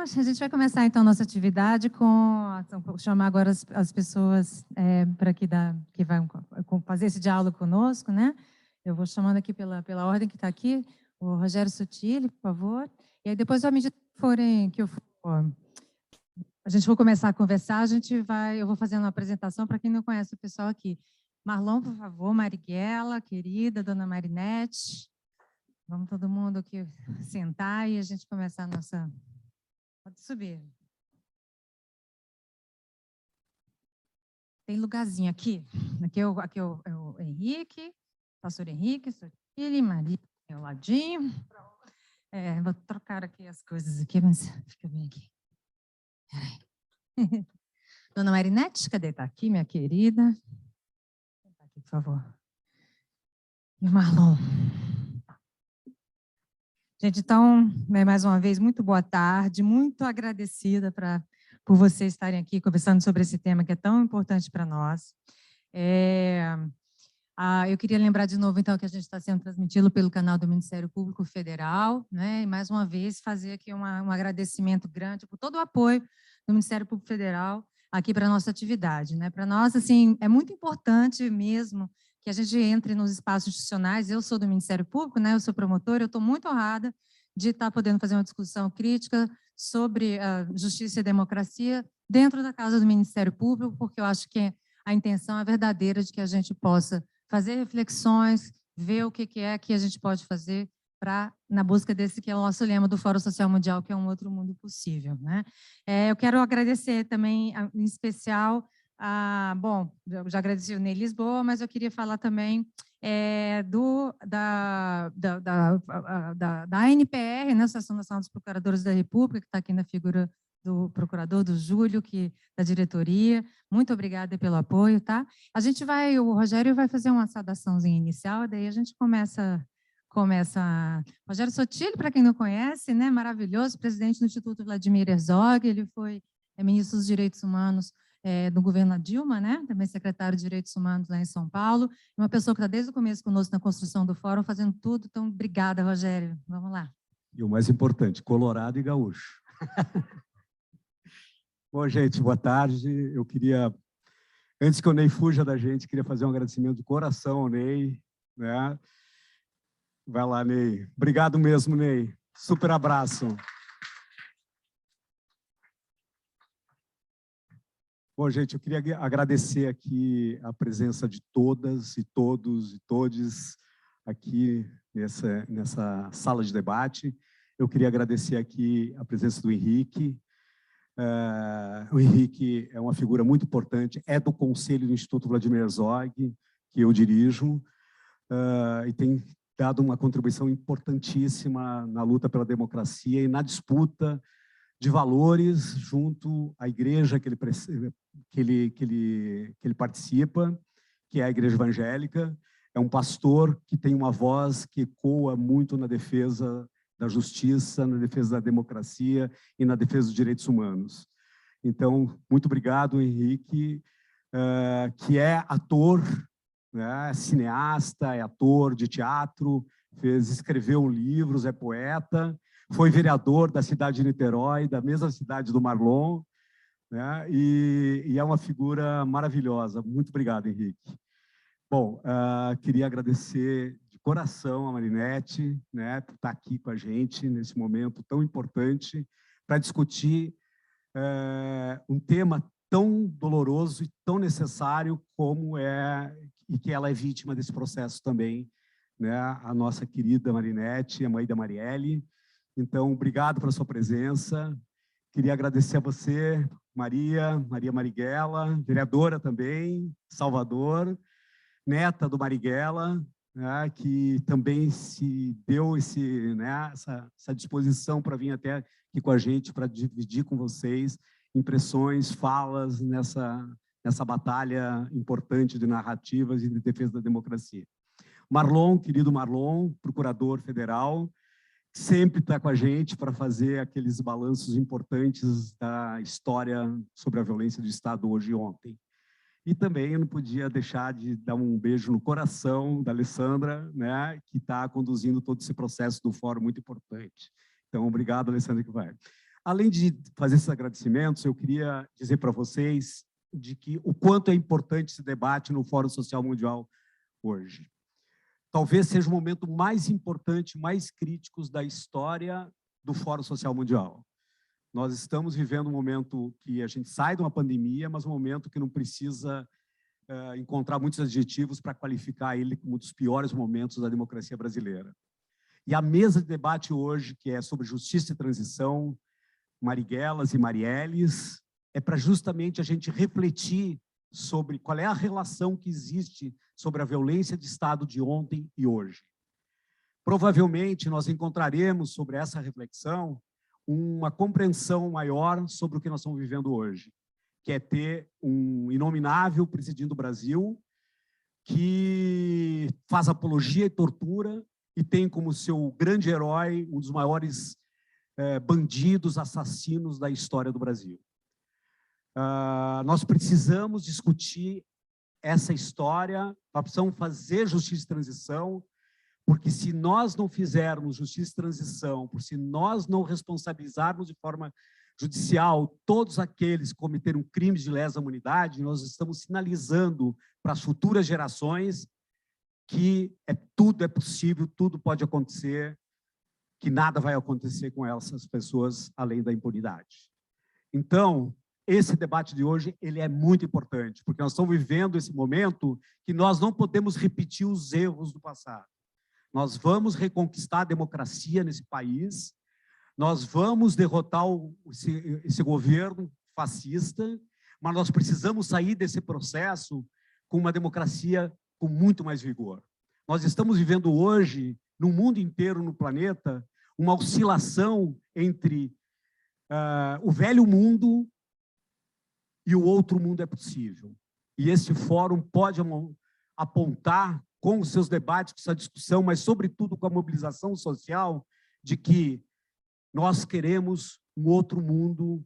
A gente vai começar, então, nossa atividade vou chamar agora as pessoas para que vão fazer esse diálogo conosco, né? Eu vou chamando aqui pela ordem que está aqui, o Rogério Sotile, por favor. E aí, depois, à medida que a gente for começar a conversar, eu vou fazendo uma apresentação para quem não conhece o pessoal aqui. Marlon, por favor, Marighella, querida, dona Marinete. Vamos todo mundo aqui sentar e a gente começar a nossa... Pode subir. Tem lugarzinho aqui. Aqui é o Henrique, pastor Henrique, Sotile, Maria, ao ladinho. Vou trocar aqui as coisas aqui, mas fica bem aqui. Dona Marinete, cadê? Está aqui, minha querida. Senta aqui, por favor. E o Marlon. Gente, então, mais uma vez, muito boa tarde, muito agradecida por vocês estarem aqui conversando sobre esse tema que é tão importante para nós. Eu queria lembrar de novo, então, que a gente está sendo transmitido pelo canal do Ministério Público Federal, né? E, mais uma vez, fazer aqui um agradecimento grande por todo o apoio do Ministério Público Federal aqui para a nossa atividade, né? Para nós, assim, é muito importante mesmo que a gente entre nos espaços institucionais. Eu sou do Ministério Público, né? Eu sou promotora, eu estou muito honrada de estar podendo fazer uma discussão crítica sobre a justiça e a democracia dentro da casa do Ministério Público, porque eu acho que a intenção é verdadeira de que a gente possa fazer reflexões, ver o que é que a gente pode fazer na busca desse que é o nosso lema do Fórum Social Mundial, que é um outro mundo possível, né? Eu quero agradecer também, em especial, eu já agradeci o Ney Lisboa, mas eu queria falar também da ANPR, né, Associação Nacional dos Procuradores da República, que está aqui na figura do procurador, do Júlio, da diretoria. Muito obrigada pelo apoio, tá? O Rogério vai fazer uma saudaçãozinha inicial, daí a gente começa. Rogério Sotile, para quem não conhece, né, maravilhoso, presidente do Instituto Vladimir Herzog, ele foi ministro dos Direitos Humanos do governo Dilma, né, também secretário de Direitos Humanos lá em São Paulo, uma pessoa que está desde o começo conosco na construção do fórum, fazendo tudo, então obrigada, Rogério, vamos lá. E o mais importante, colorado e gaúcho. Bom, gente, boa tarde. Eu queria, antes que o Ney fuja da gente, queria fazer um agradecimento de coração ao Ney, né? Vai lá, Ney. Obrigado mesmo, Ney. Super abraço. Bom, gente, eu queria agradecer aqui a presença de todas e todos e todes aqui nessa sala de debate. Eu queria agradecer aqui a presença do Henrique. O Henrique é uma figura muito importante, é do Conselho do Instituto Vladimir Herzog, que eu dirijo, e tem dado uma contribuição importantíssima na luta pela democracia e na disputa de valores junto à igreja que ele participa, que é a Igreja Evangélica. É um pastor que tem uma voz que ecoa muito na defesa da justiça, na defesa da democracia e na defesa dos direitos humanos. Então, muito obrigado, Henrique, que é ator, né, cineasta, é ator de teatro, escreveu livros, é poeta, foi vereador da cidade de Niterói, da mesma cidade do Marlon, né, e é uma figura maravilhosa. Muito obrigado, Henrique. Bom, queria agradecer de coração a Marinete, né, por estar aqui com a gente nesse momento tão importante para discutir um tema tão doloroso e tão necessário como e que ela é vítima desse processo também, né, a nossa querida Marinete, a mãe da Marielle. Então, obrigado pela sua presença. Queria agradecer a você, Maria Marighella, vereadora também, Salvador, neta do Marighella, né, que também se deu essa disposição para vir até aqui com a gente, para dividir com vocês impressões, falas nessa batalha importante de narrativas e de defesa da democracia. Marlon, querido Marlon, procurador federal, sempre está com a gente para fazer aqueles balanços importantes da história sobre a violência do Estado hoje e ontem. E também eu não podia deixar de dar um beijo no coração da Alessandra, né, que está conduzindo todo esse processo do fórum muito importante. Então, obrigado, Alessandra, que vai. Além de fazer esses agradecimentos, eu queria dizer para vocês de que o quanto é importante esse debate no Fórum Social Mundial hoje. Talvez seja o momento mais importante, mais crítico da história do Fórum Social Mundial. Nós estamos vivendo um momento que a gente sai de uma pandemia, mas um momento que não precisa encontrar muitos adjetivos para qualificar ele como um dos piores momentos da democracia brasileira. E a mesa de debate hoje, que é sobre justiça e transição, Marigelas e Marielles, é para justamente a gente refletir sobre qual é a relação que existe sobre a violência de Estado de ontem e hoje. Provavelmente nós encontraremos sobre essa reflexão uma compreensão maior sobre o que nós estamos vivendo hoje, que é ter um inominável presidindo o Brasil que faz apologia e tortura e tem como seu grande herói um dos maiores bandidos, assassinos da história do Brasil. Nós precisamos discutir essa história, nós precisamos fazer justiça e transição, porque se nós não fizermos justiça e transição, se nós não responsabilizarmos de forma judicial todos aqueles que cometeram crimes de lesa humanidade, nós estamos sinalizando para as futuras gerações que tudo é possível, tudo pode acontecer, que nada vai acontecer com essas pessoas além da impunidade. Então, esse debate de hoje ele é muito importante, porque nós estamos vivendo esse momento que nós não podemos repetir os erros do passado. Nós vamos reconquistar a democracia nesse país, nós vamos derrotar esse governo fascista, mas nós precisamos sair desse processo com uma democracia com muito mais vigor. Nós estamos vivendo hoje, no mundo inteiro, no planeta, uma oscilação entre o velho mundo e o outro mundo é possível. E esse fórum pode apontar, com os seus debates, com essa discussão, mas, sobretudo, com a mobilização social, de que nós queremos um outro mundo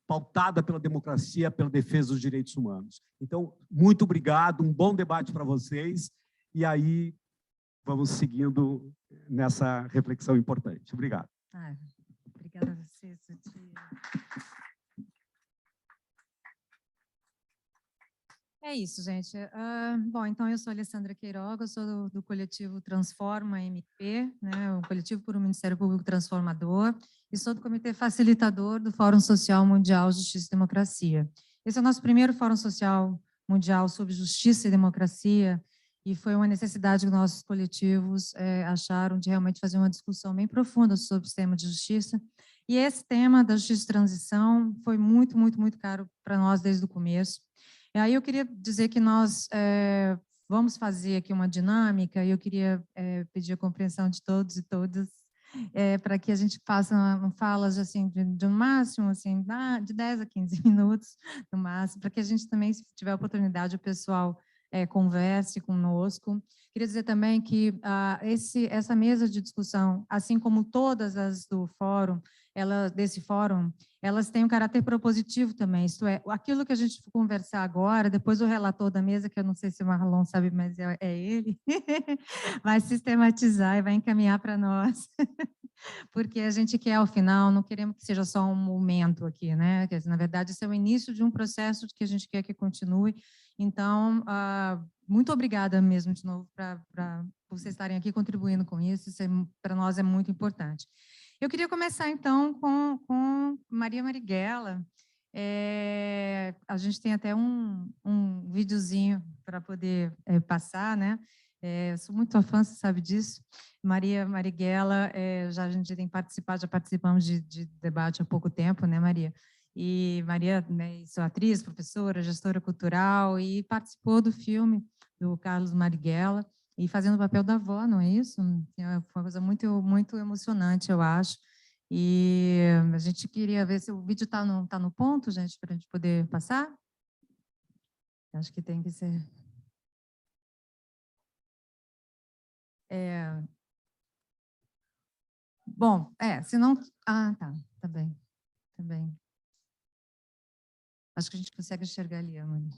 pautada pela democracia, pela defesa dos direitos humanos. Então, muito obrigado, um bom debate para vocês, e aí vamos seguindo nessa reflexão importante. Obrigado. Obrigada a você, Suti. É isso, gente. Bom, então eu sou Alessandra Queiroga, eu sou do coletivo Transforma MP, né, o coletivo por um Ministério Público Transformador, e sou do comitê facilitador do Fórum Social Mundial Justiça e Democracia. Esse é o nosso primeiro Fórum Social Mundial sobre Justiça e Democracia, e foi uma necessidade que nossos coletivos acharam de realmente fazer uma discussão bem profunda sobre o sistema de justiça. E esse tema da justiça de transição foi muito, muito, muito caro para nós desde o começo. E aí eu queria dizer que nós vamos fazer aqui uma dinâmica, e eu queria pedir a compreensão de todos e todas, para que a gente faça falas assim, de um máximo assim, de 10 a 15 minutos, no máximo, para que a gente também, se tiver oportunidade, o pessoal converse conosco. Queria dizer também que essa mesa de discussão, assim como todas as do fórum, desse fórum, elas têm um caráter propositivo também, isto é, aquilo que a gente for conversar agora, depois o relator da mesa, que eu não sei se o Marlon sabe, mas é ele, vai sistematizar e vai encaminhar para nós, porque a gente quer, ao final, não queremos que seja só um momento aqui, né? Quer dizer, na verdade, isso é o início de um processo que a gente quer que continue. Então, muito obrigada mesmo, de novo, por vocês estarem aqui contribuindo com isso, para nós é muito importante. Eu queria começar, então, com Maria Marighella. A gente tem até um videozinho para poder passar, né? Eu sou muito fã, você sabe disso. Maria Marighella, a gente tem participado, já participamos de debate há pouco tempo, né, Maria? E Maria, né, sou atriz, professora, gestora cultural, e participou do filme do Carlos Marighella, e fazendo o papel da avó, não é isso? É uma coisa muito, muito emocionante, eu acho. E a gente queria ver se o vídeo está no ponto, gente, para a gente poder passar. Acho que tem que ser... Bom, se não... tá bem, tá bem. Acho que a gente consegue enxergar ali, Amanda.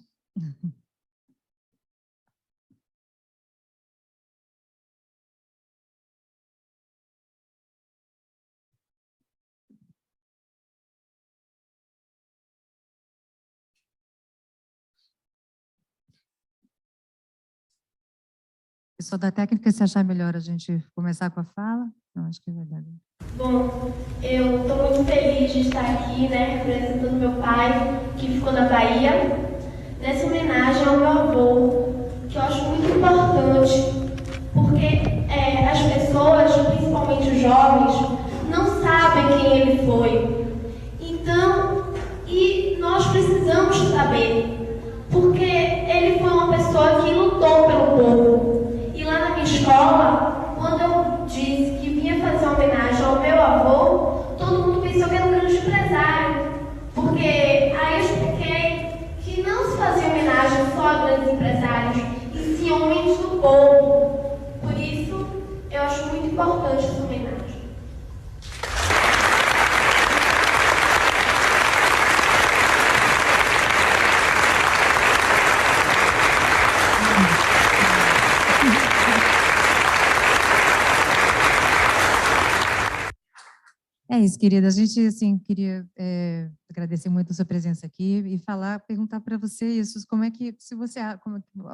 Pessoal da técnica, se achar melhor a gente começar com a fala, eu acho que vai dar. Bom, eu estou muito feliz de estar aqui, né, representando meu pai, que ficou na Bahia, nessa homenagem ao meu avô, que eu acho muito importante, porque as pessoas, principalmente os jovens, não sabem quem ele foi. Então, e nós precisamos saber, porque ele foi uma pessoa que lutou pelo povo. E lá na minha escola, quando eu disse que vinha fazer uma homenagem ao meu avô, todo mundo pensou que era um grande empresário, porque aí eu expliquei que não se fazia homenagem só a grandes empresários, e sim homens do povo. Por isso, eu acho muito importante essa homenagem. É isso, querida. A gente, assim, queria agradecer muito a sua presença aqui e perguntar para você isso, como é que, se você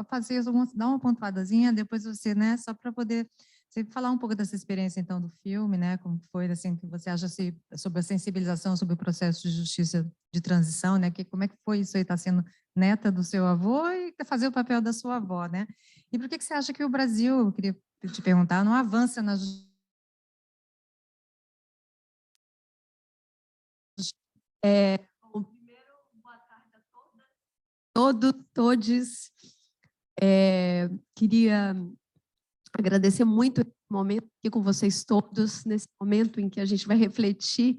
fazer, dar uma pontuadazinha, depois você, né, só para poder você falar um pouco dessa experiência, então, do filme, né, como foi, assim, que você acha sobre a sensibilização sobre o processo de justiça de transição, né, como é que foi isso aí, estar sendo neta do seu avô e fazer o papel da sua avó, né? E por que você acha que o Brasil, eu queria te perguntar, não avança na justiça? Bom, primeiro, boa tarde a todos. Queria agradecer muito esse momento aqui com vocês todos, nesse momento em que a gente vai refletir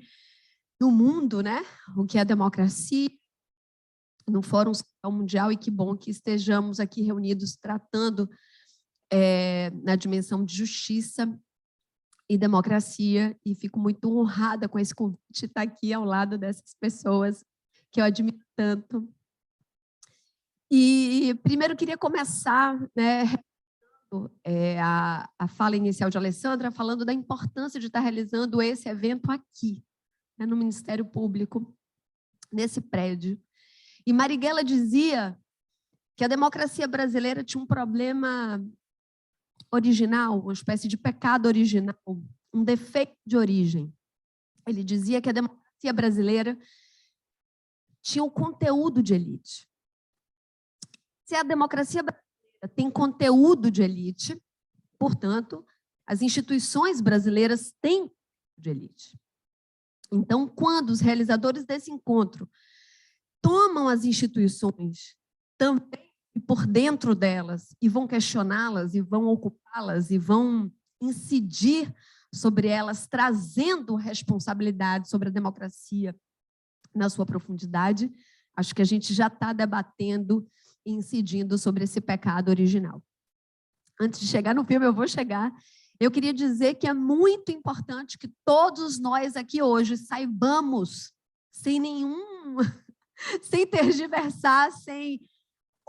no mundo, né? O que é a democracia, no Fórum Social Mundial, e que bom que estejamos aqui reunidos tratando na dimensão de justiça e democracia, e fico muito honrada com esse convite de estar aqui ao lado dessas pessoas que eu admiro tanto. E primeiro queria começar, né, a fala inicial de Alessandra, falando da importância de estar realizando esse evento aqui, né, no Ministério Público, nesse prédio. E Marighella dizia que a democracia brasileira tinha um problema original, uma espécie de pecado original, um defeito de origem. Ele dizia que a democracia brasileira tinha um conteúdo de elite. Se a democracia brasileira tem conteúdo de elite, portanto, as instituições brasileiras têm de elite. Então, quando os realizadores desse encontro tomam as instituições também por dentro delas e vão questioná-las e vão ocupá-las e vão incidir sobre elas, trazendo responsabilidade sobre a democracia na sua profundidade, acho que a gente já está debatendo e incidindo sobre esse pecado original. Antes de chegar no filme, eu queria dizer que é muito importante que todos nós aqui hoje saibamos, sem tergiversar,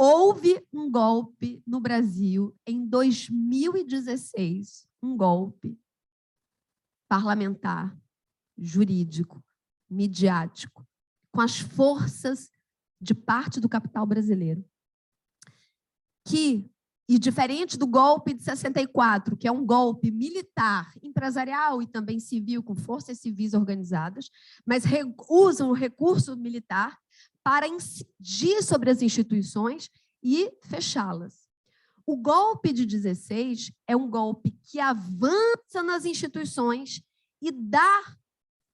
houve um golpe no Brasil em 2016, um golpe parlamentar, jurídico, midiático, com as forças de parte do capital brasileiro. E diferente do golpe de 64, que é um golpe militar, empresarial e também civil, com forças civis organizadas, mas usam o recurso militar para incidir sobre as instituições e fechá-las. O golpe de 16 é um golpe que avança nas instituições e dá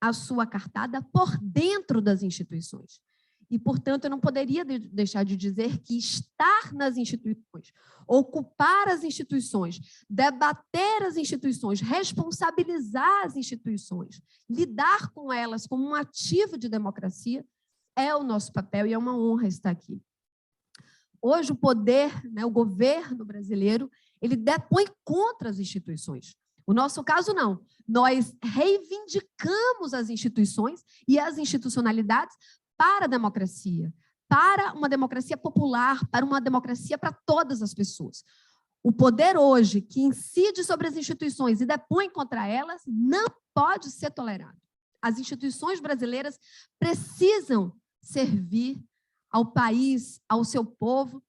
a sua cartada por dentro das instituições. E, portanto, eu não poderia deixar de dizer que estar nas instituições, ocupar as instituições, debater as instituições, responsabilizar as instituições, lidar com elas como um ativo de democracia, é o nosso papel e é uma honra estar aqui. Hoje, o poder, né, o governo brasileiro, ele depõe contra as instituições. O nosso caso, não. Nós reivindicamos as instituições e as institucionalidades para a democracia, para uma democracia popular, para uma democracia para todas as pessoas. O poder hoje que incide sobre as instituições e depõe contra elas não pode ser tolerado. As instituições brasileiras precisam servir ao país, ao seu povo,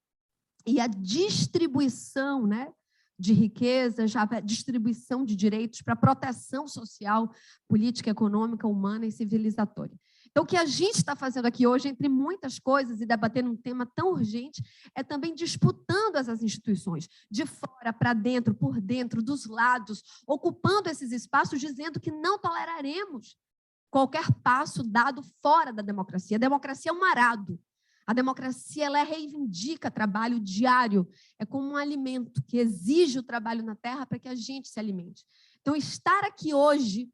e a distribuição, né, de riqueza, já para distribuição de direitos, para proteção social, política, econômica, humana e civilizatória. Então, o que a gente está fazendo aqui hoje, entre muitas coisas, e debatendo um tema tão urgente, é também disputando essas instituições, de fora para dentro, por dentro, dos lados, ocupando esses espaços, dizendo que não toleraremos qualquer passo dado fora da democracia. A democracia é um arado. A democracia, ela reivindica trabalho diário. É como um alimento que exige o trabalho na terra para que a gente se alimente. Então, estar aqui hoje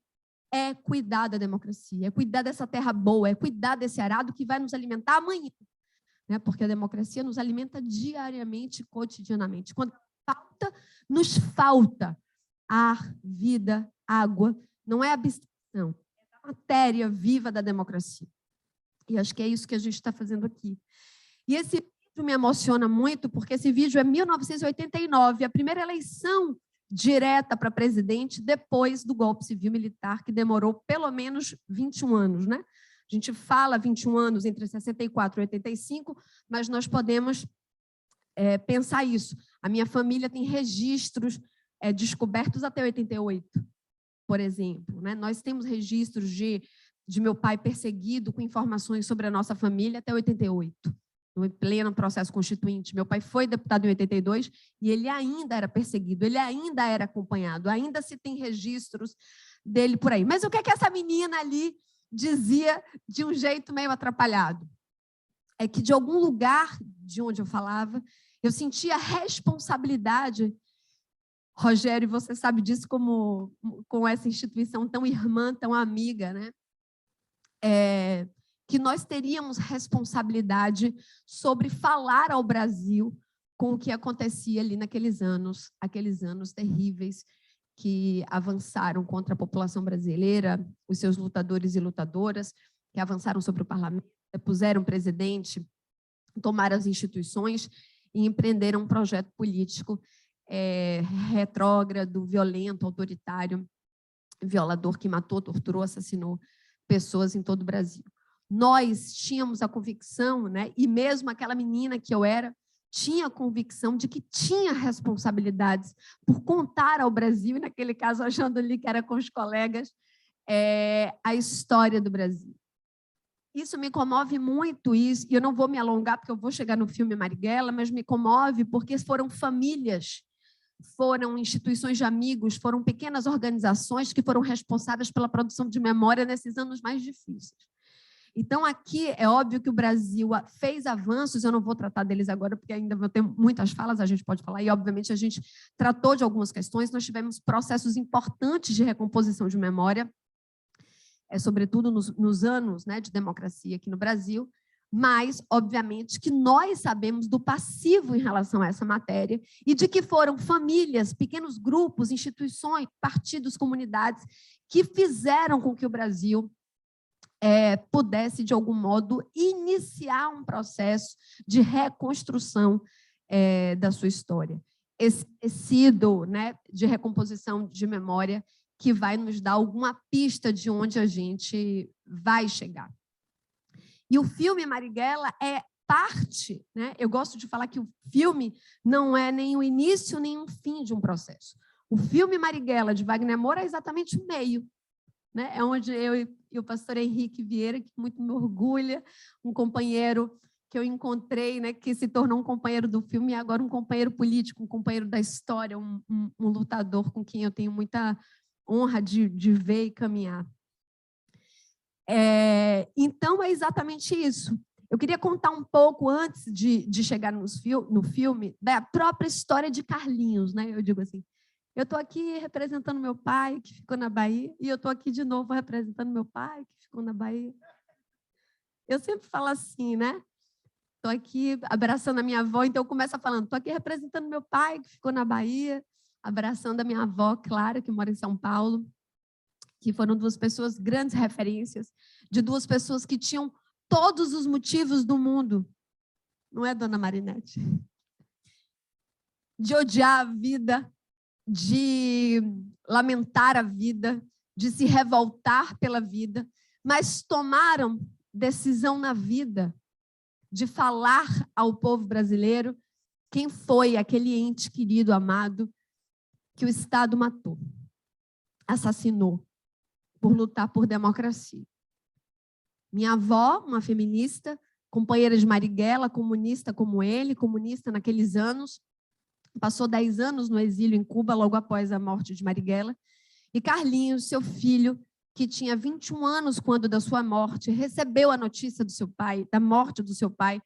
é cuidar da democracia, é cuidar dessa terra boa, é cuidar desse arado que vai nos alimentar amanhã, né? Porque a democracia nos alimenta diariamente, cotidianamente. Quando nos falta ar, vida, água, não é abstração, é a matéria viva da democracia. E acho que é isso que a gente está fazendo aqui. E esse vídeo me emociona muito, porque esse vídeo é 1989, a primeira eleição direta para presidente depois do golpe civil-militar, que demorou pelo menos 21 anos. Né? A gente fala 21 anos entre 64 e 85, mas nós podemos pensar isso. A minha família tem registros descobertos até 88, por exemplo. Né? Nós temos registros de meu pai perseguido com informações sobre a nossa família até 88. No pleno processo constituinte. Meu pai foi deputado em 82 e ele ainda era perseguido, ele ainda era acompanhado, ainda se tem registros dele por aí. Mas o que é que essa menina ali dizia de um jeito meio atrapalhado? É que de algum lugar de onde eu falava, eu sentia responsabilidade. Rogério, você sabe disso com essa instituição tão irmã, tão amiga, né? Que nós teríamos responsabilidade sobre falar ao Brasil com o que acontecia ali naqueles anos terríveis que avançaram contra a população brasileira, os seus lutadores e lutadoras, que avançaram sobre o parlamento, puseram presidente, tomaram as instituições e empreenderam um projeto político retrógrado, violento, autoritário, violador, que matou, torturou, assassinou pessoas em todo o Brasil. Nós tínhamos a convicção, né, e mesmo aquela menina que eu era, tinha a convicção de que tinha responsabilidades por contar ao Brasil, e naquele caso, achando ali que era com os colegas, a história do Brasil. Isso me comove muito, e eu não vou me alongar, porque eu vou chegar no filme Marighella, mas me comove porque foram famílias, foram instituições de amigos, foram pequenas organizações que foram responsáveis pela produção de memória nesses anos mais difíceis. Então, aqui é óbvio que o Brasil fez avanços, eu não vou tratar deles agora, porque ainda vou ter muitas falas, a gente pode falar, e, obviamente, a gente tratou de algumas questões, nós tivemos processos importantes de recomposição de memória, sobretudo nos anos, né, de democracia aqui no Brasil, mas, obviamente, que nós sabemos do passivo em relação a essa matéria e de que foram famílias, pequenos grupos, instituições, partidos, comunidades que fizeram com que o Brasil pudesse, de algum modo, iniciar um processo de reconstrução da sua história. Esse tecido, né, de recomposição de memória que vai nos dar alguma pista de onde a gente vai chegar. E o filme Marighella é parte, né? Eu gosto de falar que o filme não é nem o início nem o fim de um processo. O filme Marighella, de Wagner Moura, é exatamente o meio. Né? É onde eu e o pastor Henrique Vieira, que muito me orgulha, um companheiro que eu encontrei, né, que se tornou um companheiro do filme e agora um companheiro político, um companheiro da história, um lutador com quem eu tenho muita honra de ver e caminhar. Então, é exatamente isso. Eu queria contar um pouco, antes de chegar no filme, da própria história de Carlinhos. Né? Eu digo assim, eu estou aqui representando meu pai, que ficou na Bahia, e eu estou aqui de novo representando meu pai, que ficou na Bahia. Eu sempre falo assim, né? Estou aqui abraçando a minha avó, então eu começo falando, estou aqui representando meu pai, que ficou na Bahia, abraçando a minha avó, Clara, que mora em São Paulo, que foram duas pessoas, grandes referências, de duas pessoas que tinham todos os motivos do mundo. Não é, dona Marinete? De odiar a vida, de lamentar a vida, de se revoltar pela vida, mas tomaram decisão na vida de falar ao povo brasileiro quem foi aquele ente querido, amado, que o Estado matou, assassinou, por lutar por democracia. Minha avó, uma feminista, companheira de Marighella, comunista como ele, comunista naqueles anos, passou 10 anos no exílio em Cuba, logo após a morte de Marighella. E Carlinhos, seu filho, que tinha 21 anos quando da sua morte, recebeu a notícia do seu pai, da morte do seu pai,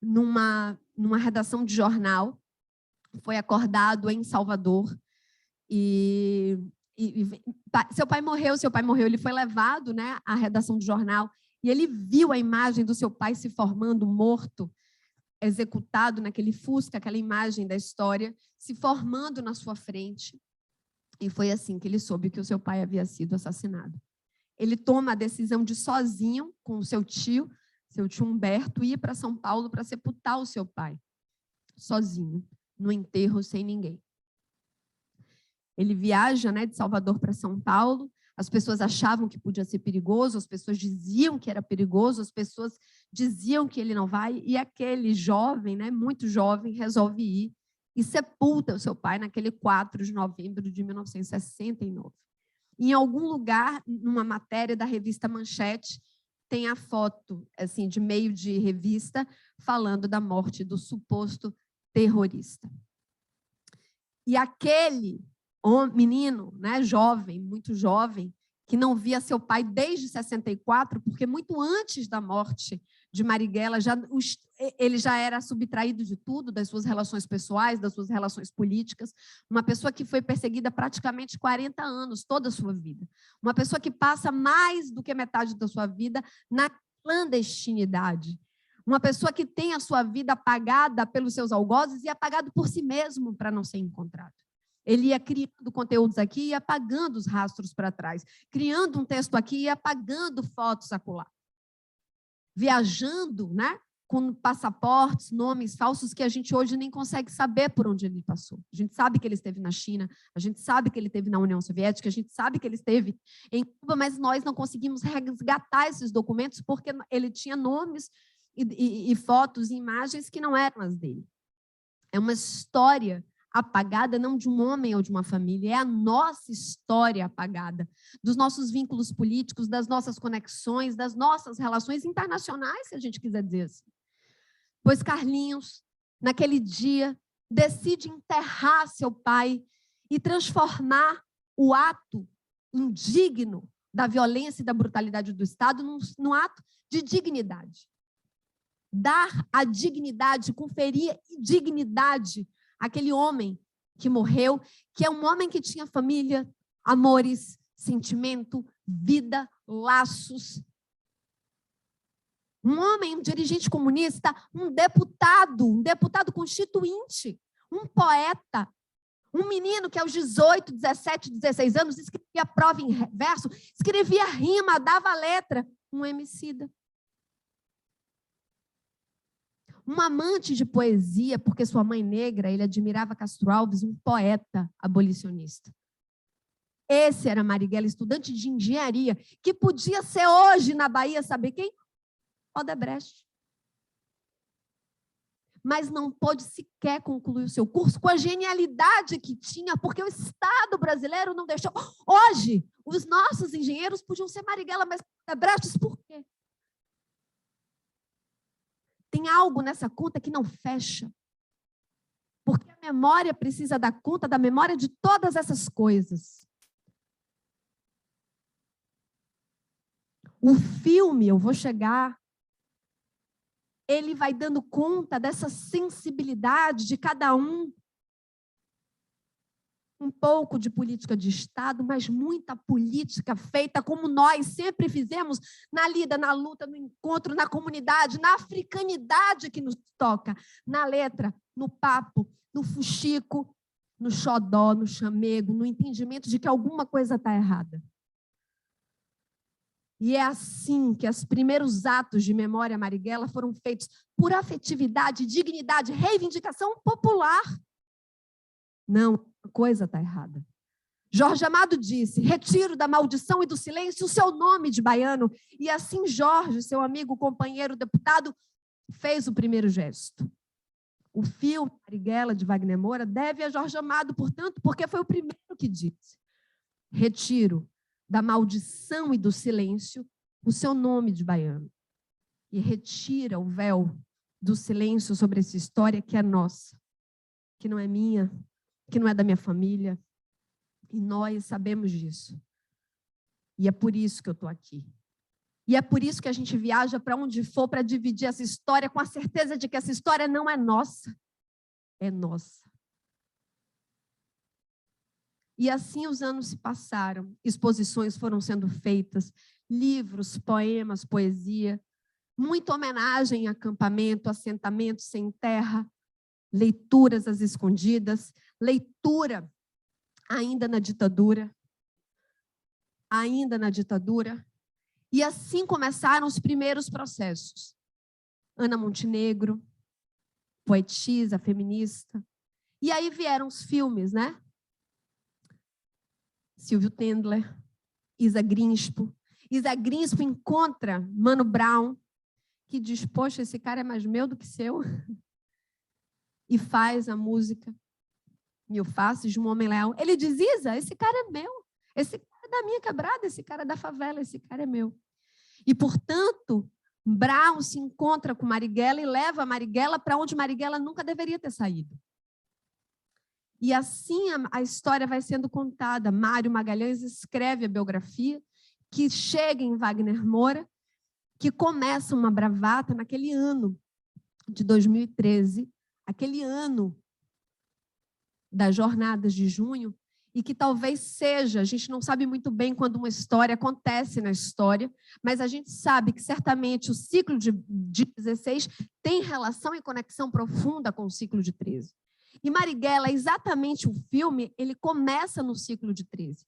numa redação de jornal. Foi acordado em Salvador. Seu pai morreu, ele foi levado, né, à redação de jornal, e ele viu a imagem do seu pai se formando morto, executado naquele Fusca, aquela imagem da história, se formando na sua frente. E foi assim que ele soube que o seu pai havia sido assassinado. Ele toma a decisão de sozinho, com o seu tio Humberto, ir para São Paulo para sepultar o seu pai, sozinho, no enterro, sem ninguém. Ele viaja, né, de Salvador para São Paulo. As pessoas achavam que podia ser perigoso, as pessoas diziam que era perigoso, as pessoas diziam que ele não vai, e aquele jovem, né, muito jovem, resolve ir e sepulta o seu pai naquele 4 de novembro de 1969. Em algum lugar, numa matéria da revista Manchete, tem a foto, assim, de meio de revista, falando da morte do suposto terrorista. E aquele menino, né, jovem, muito jovem, que não via seu pai desde 64, porque muito antes da morte de Marighella, ele já era subtraído de tudo, das suas relações pessoais, das suas relações políticas, uma pessoa que foi perseguida praticamente 40 anos, toda a sua vida. Uma pessoa que passa mais do que metade da sua vida na clandestinidade. Uma pessoa que tem a sua vida apagada pelos seus algozes e apagado por si mesmo para não ser encontrado. Ele ia criando conteúdos aqui e apagando os rastros para trás, criando um texto aqui e apagando fotos acolá. Viajando, né, com passaportes, nomes falsos que a gente hoje nem consegue saber por onde ele passou. A gente sabe que ele esteve na China, a gente sabe que ele esteve na União Soviética, a gente sabe que ele esteve em Cuba, mas nós não conseguimos resgatar esses documentos porque ele tinha nomes e fotos e imagens que não eram as dele. É uma história apagada, não de um homem ou de uma família, é a nossa história apagada, dos nossos vínculos políticos, das nossas conexões, das nossas relações internacionais, se a gente quiser dizer assim. Pois Carlinhos, naquele dia, decide enterrar seu pai e transformar o ato indigno da violência e da brutalidade do Estado num ato de dignidade. Dar a dignidade, conferir dignidade àquele homem que morreu, que é um homem que tinha família, amores, sentimento, vida, laços. Um homem, um dirigente comunista, um deputado constituinte, um poeta, um menino que aos 18, 17, 16 anos escrevia prova em verso, escrevia rima, dava letra, um homicida. Um amante de poesia, porque sua mãe negra, ele admirava Castro Alves, um poeta abolicionista. Esse era Marighella, estudante de engenharia, que podia ser hoje na Bahia, sabe quem? Odebrecht. Mas não pôde sequer concluir o seu curso com a genialidade que tinha, porque o Estado brasileiro não deixou. Hoje, os nossos engenheiros podiam ser Marighella, mas Odebrecht, por quê? Tem algo nessa conta que não fecha. Porque a memória precisa dar conta da memória de todas essas coisas. O filme, eu vou chegar, ele vai dando conta dessa sensibilidade de cada um. Um pouco de política de Estado, mas muita política feita como nós sempre fizemos na lida, na luta, no encontro, na comunidade, na africanidade que nos toca, na letra, no papo, no fuxico, no xodó, no chamego, no entendimento de que alguma coisa está errada. E é assim que os primeiros atos de memória Marighella foram feitos por afetividade, dignidade, reivindicação popular. Não, a coisa está errada. Jorge Amado disse, retiro da maldição e do silêncio o seu nome de baiano. E assim Jorge, seu amigo, companheiro, deputado, fez o primeiro gesto. O filme Marighella, de Wagner Moura, deve a Jorge Amado, portanto, porque foi o primeiro que disse: retiro da maldição e do silêncio o seu nome de baiano. E retira o véu do silêncio sobre essa história que é nossa, que não é minha, que não é da minha família. E nós sabemos disso. E é por isso que eu estou aqui. E é por isso que a gente viaja para onde for para dividir essa história com a certeza de que essa história não é nossa, é nossa. E assim os anos se passaram, exposições foram sendo feitas, livros, poemas, poesia, muita homenagem a acampamento, assentamento sem terra, leituras às escondidas, leitura ainda na ditadura, e assim começaram os primeiros processos. Ana Montenegro, poetisa, feminista. E aí vieram os filmes, né? Silvio Tendler, Isa Grinspo. Isa Grinspo encontra Mano Brown, que diz, poxa, esse cara é mais meu do que seu. E faz a música Mil Faces de um Homem Leal. Ele diz, Isa, esse cara é meu. Esse cara é da minha quebrada, esse cara é da favela, esse cara é meu. E, portanto, Brown se encontra com Marighella e leva Marighella para onde Marighella nunca deveria ter saído. E assim a história vai sendo contada. Mário Magalhães escreve a biografia, que chega em Wagner Moura, que começa uma bravata naquele ano de 2013, aquele ano das jornadas de junho, e que talvez seja, a gente não sabe muito bem quando uma história acontece na história, mas a gente sabe que certamente o ciclo de 16 tem relação e conexão profunda com o ciclo de 13. E Marighella, exatamente o filme, ele começa no ciclo de 13.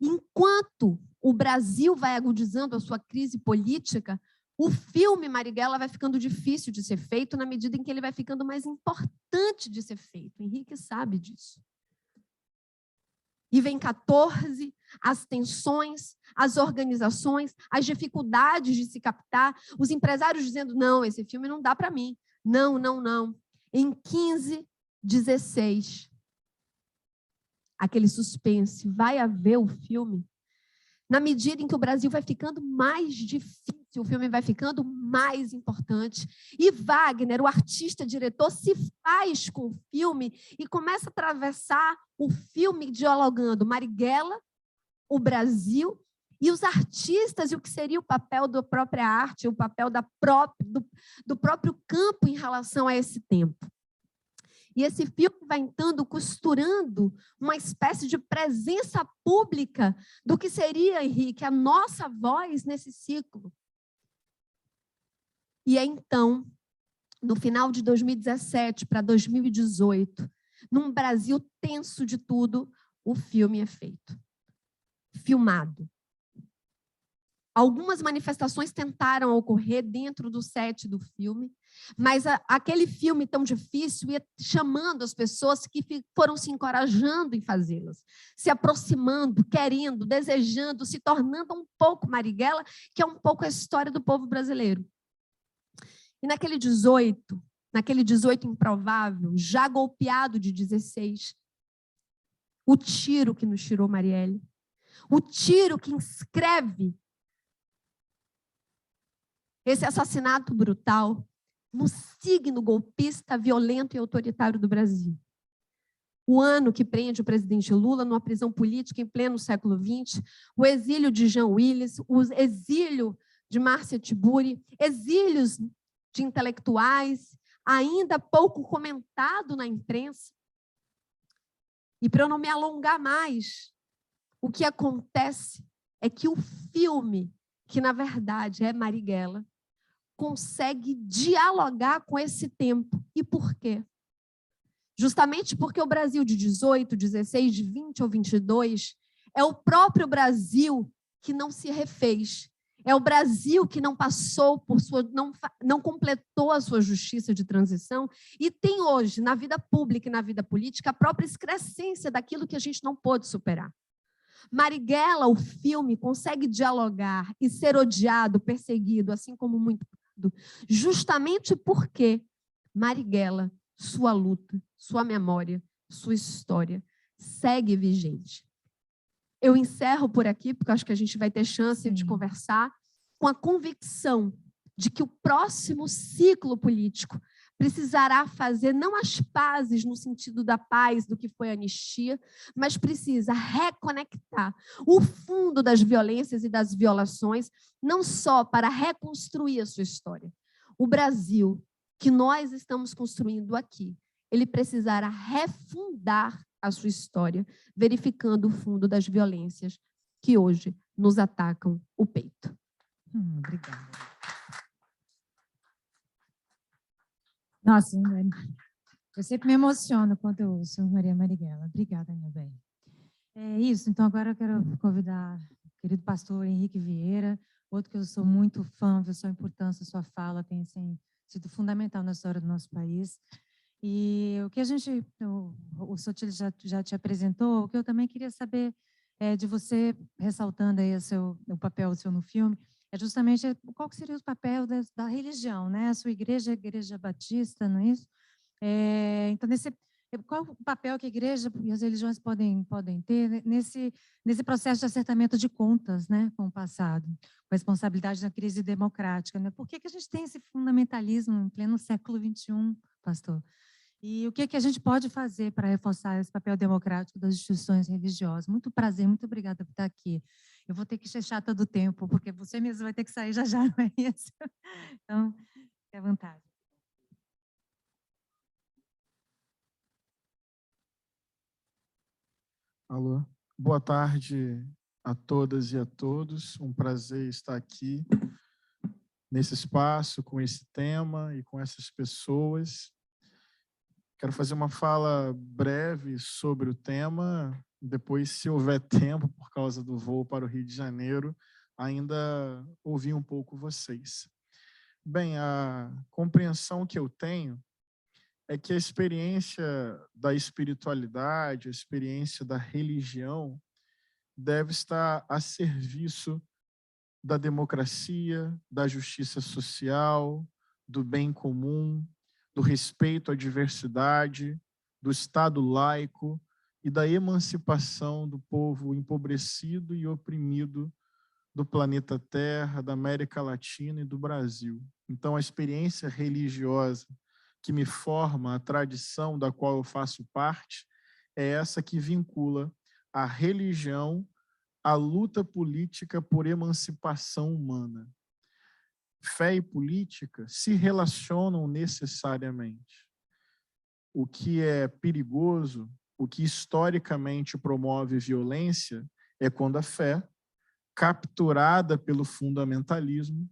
Enquanto o Brasil vai agudizando a sua crise política, o filme Marighella vai ficando difícil de ser feito na medida em que ele vai ficando mais importante de ser feito. Henrique sabe disso. E vem 14, as tensões, as organizações, as dificuldades de se captar, os empresários dizendo, não, esse filme não dá para mim. Não, não, não. Em 15, 16, aquele suspense, vai haver o filme? Na medida em que o Brasil vai ficando mais difícil, o filme vai ficando mais importante. E Wagner, o artista-diretor, se faz com o filme e começa a atravessar o filme dialogando Marighella, o Brasil e os artistas, e o que seria o papel da própria arte, o papel do próprio campo em relação a esse tempo. E esse filme vai, então, costurando uma espécie de presença pública do que seria, Henrique, a nossa voz nesse ciclo. E é, então, no final de 2017 para 2018, num Brasil tenso de tudo, o filme é feito. Filmado. Algumas manifestações tentaram ocorrer dentro do set do filme, mas aquele filme tão difícil ia chamando as pessoas que foram se encorajando em fazê-las, se aproximando, querendo, desejando, se tornando um pouco Marighella, que é um pouco a história do povo brasileiro. E naquele 18 improvável, já golpeado de 16, o tiro que nos tirou Marielle, o tiro que inscreve esse assassinato brutal no signo golpista, violento e autoritário do Brasil. O ano que prende o presidente Lula numa prisão política em pleno século XX, o exílio de Jean Willis, o exílio de Márcia Tiburi, exílios de intelectuais, ainda pouco comentado na imprensa. E para eu não me alongar mais, o que acontece é que o filme, que na verdade é Marighella, consegue dialogar com esse tempo. E por quê? Justamente porque o Brasil de 18, 16, de 20 ou 22 é o próprio Brasil que não se refez. É o Brasil que não passou por não completou a sua justiça de transição e tem hoje, na vida pública e na vida política, a própria excrescência daquilo que a gente não pôde superar. Marighella, o filme, consegue dialogar e ser odiado, perseguido, assim como muito, justamente porque Marighella sua luta, sua memória, sua história segue vigente. Eu encerro por aqui, porque acho que a gente vai ter chance de conversar, com a convicção de que o próximo ciclo político precisará fazer não as pazes no sentido da paz do que foi a anistia, mas precisa reconectar o fundo das violências e das violações, não só para reconstruir a sua história. O Brasil que nós estamos construindo aqui, ele precisará refundar a sua história, verificando o fundo das violências que hoje nos atacam o peito. Obrigada. Nossa, eu sempre me emociono quando eu ouço Maria Marighella. Obrigada, meu bem. É isso, então agora eu quero convidar o querido pastor Henrique Vieira, outro que eu sou muito fã, ver sua importância, sua fala tem assim, sido fundamental na história do nosso país. E o que a gente, o Sotile já te apresentou, o que eu também queria saber de você, ressaltando aí o papel seu no filme, é justamente qual que seria o papel da religião, né? A sua igreja é a Igreja Batista, não é isso? Então, qual o papel que a igreja e as religiões podem ter nesse processo de acertamento de contas, né, com o passado, com a responsabilidade da crise democrática, né? Por que a gente tem esse fundamentalismo em pleno século XXI, pastor? E o que a gente pode fazer para reforçar esse papel democrático das instituições religiosas? Muito prazer, muito obrigada por estar aqui. Eu vou ter que ser chata do tempo, porque você mesmo vai ter que sair já, não é isso? Então, fique à vontade. Alô, boa tarde a todas e a todos. Um prazer estar aqui nesse espaço, com esse tema e com essas pessoas. Quero fazer uma fala breve sobre o tema. Depois, se houver tempo, por causa do voo para o Rio de Janeiro, ainda ouvir um pouco vocês. Bem, a compreensão que eu tenho é que a experiência da espiritualidade, a experiência da religião, deve estar a serviço da democracia, da justiça social, do bem comum, do respeito à diversidade, do Estado laico e da emancipação do povo empobrecido e oprimido do planeta Terra, da América Latina e do Brasil. Então, a experiência religiosa que me forma, a tradição da qual eu faço parte, é essa que vincula a religião à luta política por emancipação humana. Fé e política se relacionam necessariamente. O que é perigoso, o que historicamente promove violência, é quando a fé, capturada pelo fundamentalismo,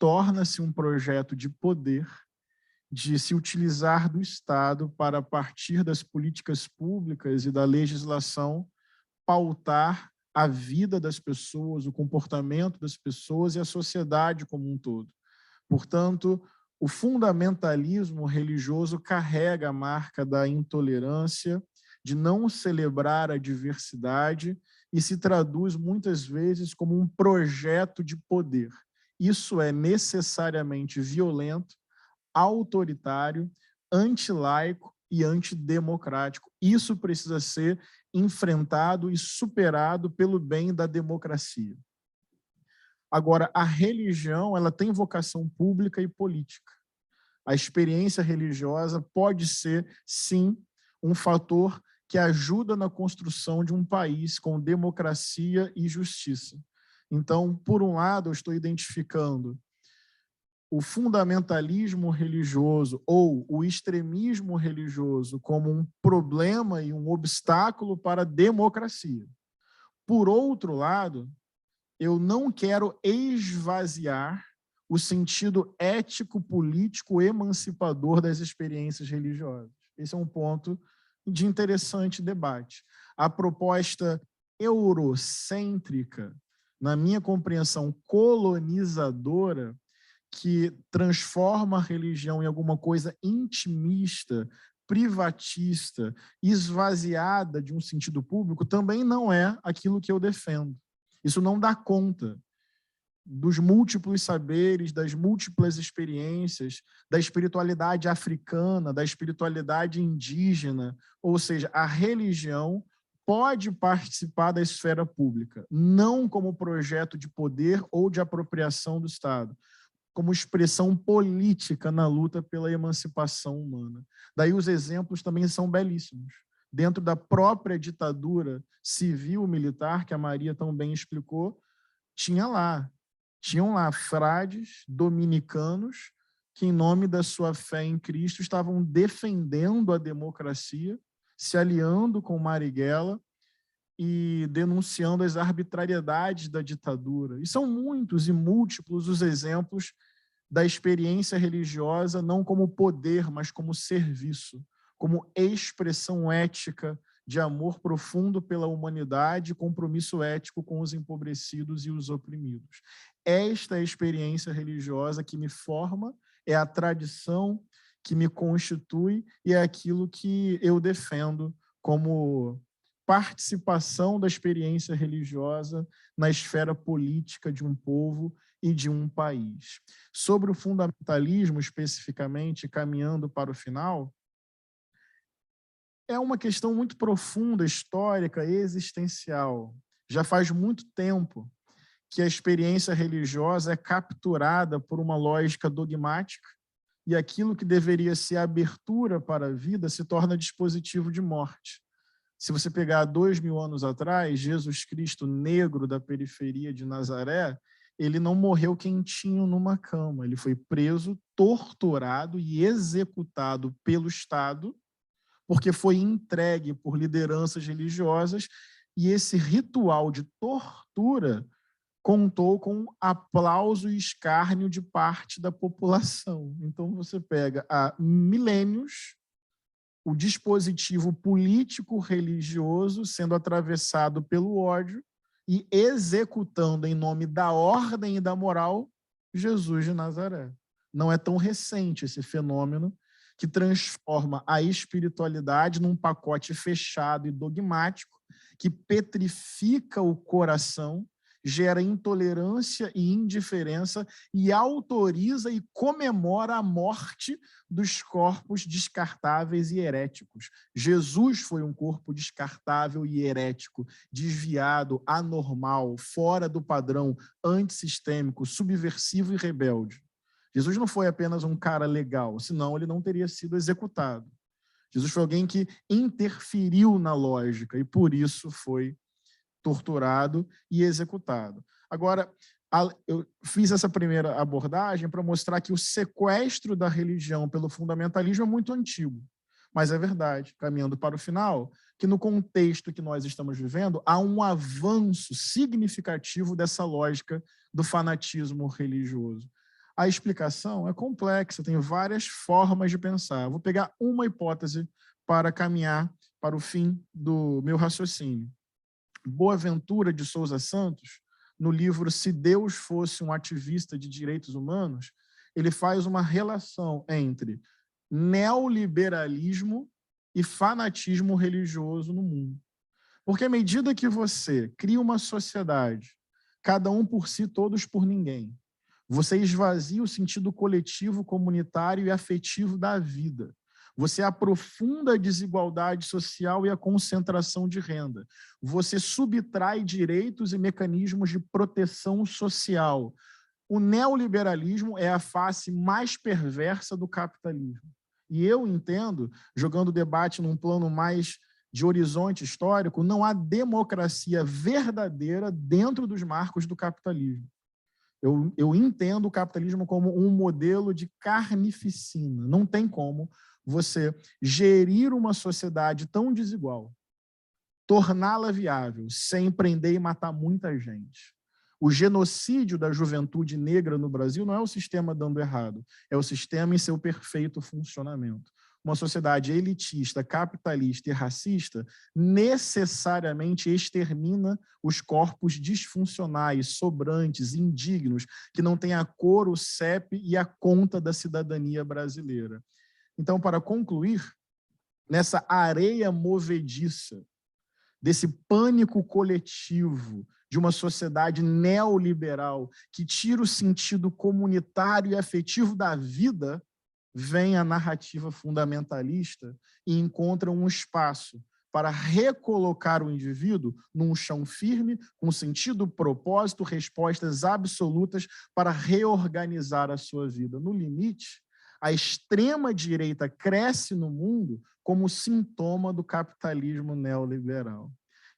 torna-se um projeto de poder, de se utilizar do Estado para, a partir das políticas públicas e da legislação, pautar a vida das pessoas, o comportamento das pessoas e a sociedade como um todo. Portanto, o fundamentalismo religioso carrega a marca da intolerância, de não celebrar a diversidade e se traduz muitas vezes como um projeto de poder. Isso é necessariamente violento, autoritário, antilaico e antidemocrático. Isso precisa ser enfrentado e superado pelo bem da democracia. Agora, a religião, ela tem vocação pública e política. A experiência religiosa pode ser, sim, um fator que ajuda na construção de um país com democracia e justiça. Então, por um lado, eu estou identificando o fundamentalismo religioso ou o extremismo religioso como um problema e um obstáculo para a democracia. Por outro lado, eu não quero esvaziar o sentido ético, político, emancipador das experiências religiosas. Esse é um ponto de interessante debate. A proposta eurocêntrica, na minha compreensão colonizadora, que transforma a religião em alguma coisa intimista, privatista, esvaziada de um sentido público, também não é aquilo que eu defendo. Isso não dá conta dos múltiplos saberes, das múltiplas experiências, da espiritualidade africana, da espiritualidade indígena, ou seja, a religião pode participar da esfera pública, não como projeto de poder ou de apropriação do Estado, como expressão política na luta pela emancipação humana. Daí os exemplos também são belíssimos. Dentro da própria ditadura civil-militar, que a Maria tão bem explicou, tinham lá frades dominicanos que, em nome da sua fé em Cristo, estavam defendendo a democracia, se aliando com Marighella e denunciando as arbitrariedades da ditadura. E são muitos e múltiplos os exemplos da experiência religiosa, não como poder, mas como serviço, como expressão ética de amor profundo pela humanidade e compromisso ético com os empobrecidos e os oprimidos. Esta é a experiência religiosa que me forma, é a tradição que me constitui e é aquilo que eu defendo como participação da experiência religiosa na esfera política de um povo e de um país. Sobre o fundamentalismo, especificamente, caminhando para o final, é uma questão muito profunda, histórica, existencial. Já faz muito tempo que a experiência religiosa é capturada por uma lógica dogmática e aquilo que deveria ser abertura para a vida se torna dispositivo de morte. Se você pegar 2000 anos atrás, Jesus Cristo, negro da periferia de Nazaré, ele não morreu quentinho numa cama, ele foi preso, torturado e executado pelo Estado, porque foi entregue por lideranças religiosas, e esse ritual de tortura contou com aplauso e escárnio de parte da população. Então, você pega há milênios o dispositivo político-religioso sendo atravessado pelo ódio e executando em nome da ordem e da moral Jesus de Nazaré. Não é tão recente esse fenômeno que transforma a espiritualidade num pacote fechado e dogmático que petrifica o coração, gera intolerância e indiferença e autoriza e comemora a morte dos corpos descartáveis e heréticos. Jesus foi um corpo descartável e herético, desviado, anormal, fora do padrão, antissistêmico, subversivo e rebelde. Jesus não foi apenas um cara legal, senão ele não teria sido executado. Jesus foi alguém que interferiu na lógica e por isso foi torturado e executado. Agora, eu fiz essa primeira abordagem para mostrar que o sequestro da religião pelo fundamentalismo é muito antigo, mas é verdade, caminhando para o final, que no contexto que nós estamos vivendo, há um avanço significativo dessa lógica do fanatismo religioso. A explicação é complexa, tem várias formas de pensar. Vou pegar uma hipótese para caminhar para o fim do meu raciocínio. Boaventura de Souza Santos, no livro Se Deus Fosse um Ativista de Direitos Humanos, ele faz uma relação entre neoliberalismo e fanatismo religioso no mundo. Porque à medida que você cria uma sociedade, cada um por si, todos por ninguém, você esvazia o sentido coletivo, comunitário e afetivo da vida. Você aprofunda a desigualdade social e a concentração de renda. Você subtrai direitos e mecanismos de proteção social. O neoliberalismo é a face mais perversa do capitalismo. E eu entendo, jogando o debate num plano mais de horizonte histórico, não há democracia verdadeira dentro dos marcos do capitalismo. Eu entendo o capitalismo como um modelo de carnificina. Não tem como você gerir uma sociedade tão desigual, torná-la viável, sem prender e matar muita gente. O genocídio da juventude negra no Brasil não é o sistema dando errado, é o sistema em seu perfeito funcionamento. Uma sociedade elitista, capitalista e racista necessariamente extermina os corpos disfuncionais, sobrantes, indignos, que não têm a cor, o CEP e a conta da cidadania brasileira. Então, para concluir, nessa areia movediça desse pânico coletivo de uma sociedade neoliberal que tira o sentido comunitário e afetivo da vida, vem a narrativa fundamentalista e encontra um espaço para recolocar o indivíduo num chão firme, com sentido, propósito, respostas absolutas para reorganizar a sua vida. No limite, a extrema-direita cresce no mundo como sintoma do capitalismo neoliberal.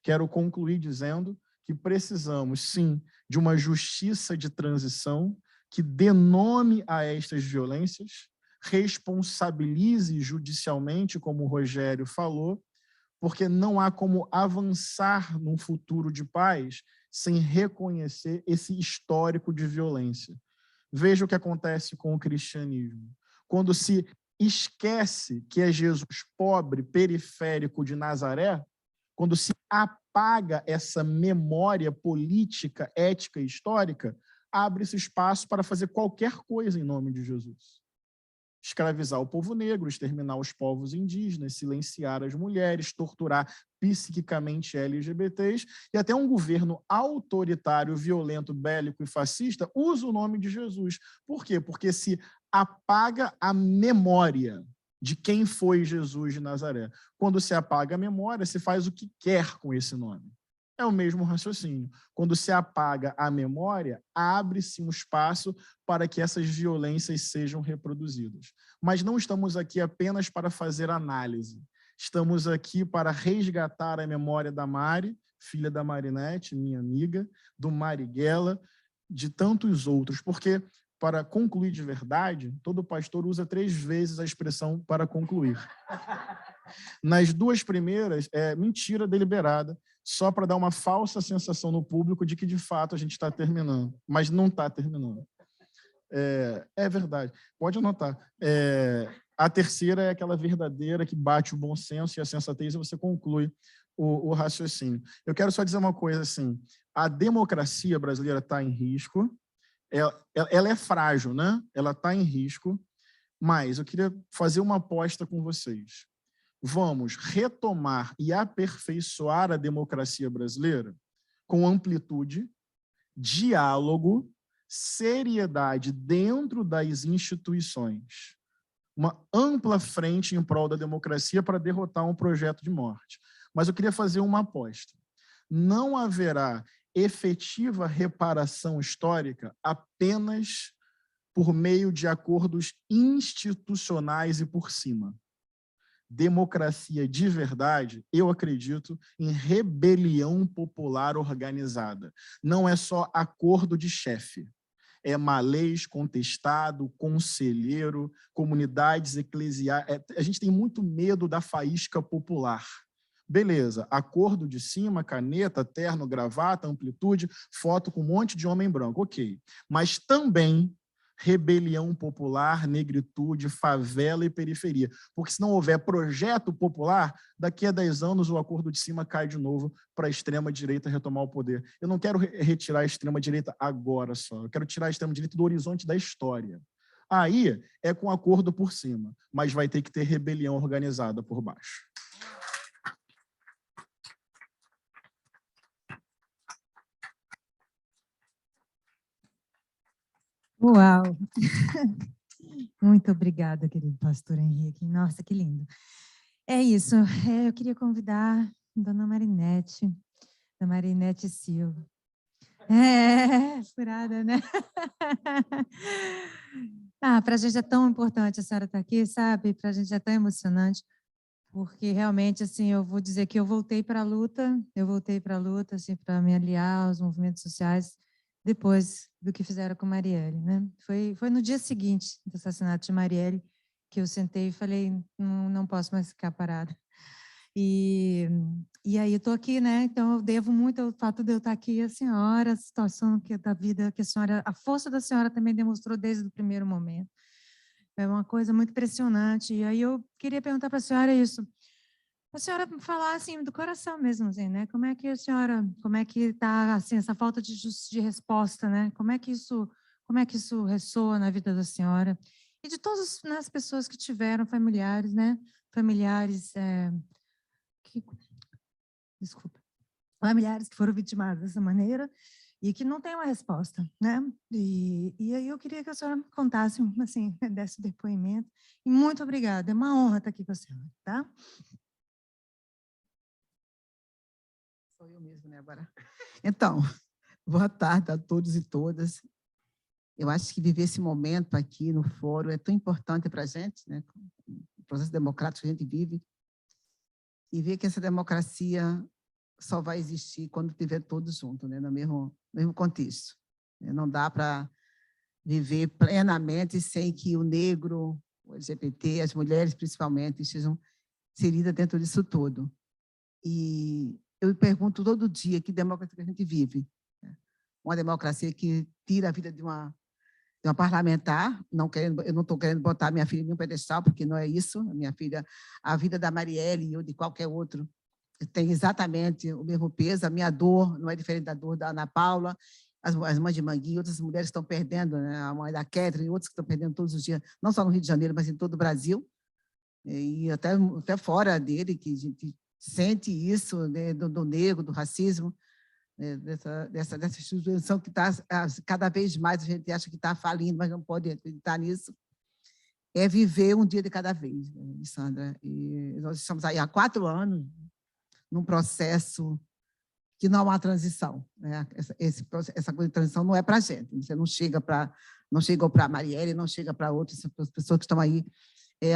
Quero concluir dizendo que precisamos, sim, de uma justiça de transição que dê nome a estas violências, responsabilize judicialmente, como o Rogério falou, porque não há como avançar num futuro de paz sem reconhecer esse histórico de violência. Veja o que acontece com o cristianismo. Quando se esquece que é Jesus pobre, periférico de Nazaré, quando se apaga essa memória política, ética e histórica, abre-se espaço para fazer qualquer coisa em nome de Jesus. Escravizar o povo negro, exterminar os povos indígenas, silenciar as mulheres, torturar psiquicamente LGBTs, e até um governo autoritário, violento, bélico e fascista usa o nome de Jesus. Por quê? Porque se apaga a memória de quem foi Jesus de Nazaré. Quando se apaga a memória, se faz o que quer com esse nome. É o mesmo raciocínio. Quando se apaga a memória, abre-se um espaço para que essas violências sejam reproduzidas. Mas não estamos aqui apenas para fazer análise. Estamos aqui para resgatar a memória da Mari, filha da Marinete, minha amiga, do Marighella, de tantos outros. Porque, para concluir de verdade, todo pastor usa 3 vezes a expressão para concluir. Nas 2 primeiras, é mentira deliberada, só para dar uma falsa sensação no público de que, de fato, a gente está terminando, mas não está terminando. É verdade, pode anotar. A terceira é aquela verdadeira que bate o bom senso e a sensatez e você conclui o raciocínio. Eu quero só dizer uma coisa assim, a democracia brasileira está em risco, ela é frágil, né? Ela está em risco, mas eu queria fazer uma aposta com vocês. Vamos retomar e aperfeiçoar a democracia brasileira com amplitude, diálogo, seriedade dentro das instituições. Uma ampla frente em prol da democracia para derrotar um projeto de morte. Mas eu queria fazer uma aposta. Não haverá efetiva reparação histórica apenas por meio de acordos institucionais e por cima. Democracia de verdade, eu acredito em rebelião popular organizada. Não é só acordo de chefe. É malês, contestado, conselheiro, comunidades eclesiais. A gente tem muito medo da faísca popular. Beleza, acordo de cima, caneta, terno, gravata, amplitude, foto com um monte de homem branco, ok. Mas também rebelião popular, negritude, favela e periferia. Porque se não houver projeto popular, daqui a 10 anos o acordo de cima cai de novo para a extrema-direita retomar o poder. Eu não quero retirar a extrema-direita agora só, eu quero tirar a extrema-direita do horizonte da história. Aí é com acordo por cima, mas vai ter que ter rebelião organizada por baixo. Uau! Muito obrigada, querido pastor Henrique. Nossa, que lindo. É isso. Eu queria convidar Dona Marinete Silva. Furada, né? Para a gente é tão importante a senhora estar aqui, sabe? Para a gente é tão emocionante, porque realmente, assim, eu vou dizer que eu voltei para a luta, assim, para me aliar aos movimentos sociais, depois do que fizeram com Marielle, né? Foi no dia seguinte do assassinato de Marielle que eu sentei e falei, não posso mais ficar parada. E aí eu estou aqui, né? Então eu devo muito ao fato de eu estar aqui, a senhora, a situação da vida que a senhora, a força da senhora também demonstrou desde o primeiro momento. É uma coisa muito impressionante. E aí eu queria perguntar para a senhora isso. A senhora falar assim do coração mesmo, assim, né? Como é que está assim essa falta de resposta, né? Como é que isso ressoa na vida da senhora e de todas as pessoas que tiveram familiares, né? Familiares desculpa, familiares que foram vitimados dessa maneira e que não têm uma resposta, né? E aí eu queria que a senhora contasse, assim, desse depoimento. E muito obrigada, é uma honra estar aqui com a senhora, tá? Sou eu mesmo, né, agora? Então, boa tarde a todos e todas. Eu acho que viver esse momento aqui no fórum é tão importante para a gente, né? O processo democrático que a gente vive, e ver que essa democracia só vai existir quando estiver todos juntos, né? No mesmo contexto. Não dá para viver plenamente sem que o negro, o LGBT, as mulheres principalmente, estejam inseridas dentro disso tudo. E eu me pergunto todo dia que democracia que a gente vive. Uma democracia que tira a vida de uma parlamentar, eu não estou querendo botar minha filha em um pedestal, porque não é isso. A minha filha, a vida da Marielle ou de qualquer outro tem exatamente o mesmo peso. A minha dor não é diferente da dor da Ana Paula, as mães de Manguinhos, outras mulheres estão perdendo, né? A mãe da Catherine, outras que estão perdendo todos os dias, não só no Rio de Janeiro, mas em todo o Brasil, e até fora dele, que a gente sente isso, né, do negro, do racismo, dessa instituição que está, cada vez mais a gente acha que está falindo, mas não pode acreditar nisso, é viver um dia de cada vez, né, Sandra? E nós estamos aí há 4 anos num processo que não há uma transição, né? Essa coisa de transição não é para a gente, você não chega para a Marielle, não chega para outras pessoas que estão aí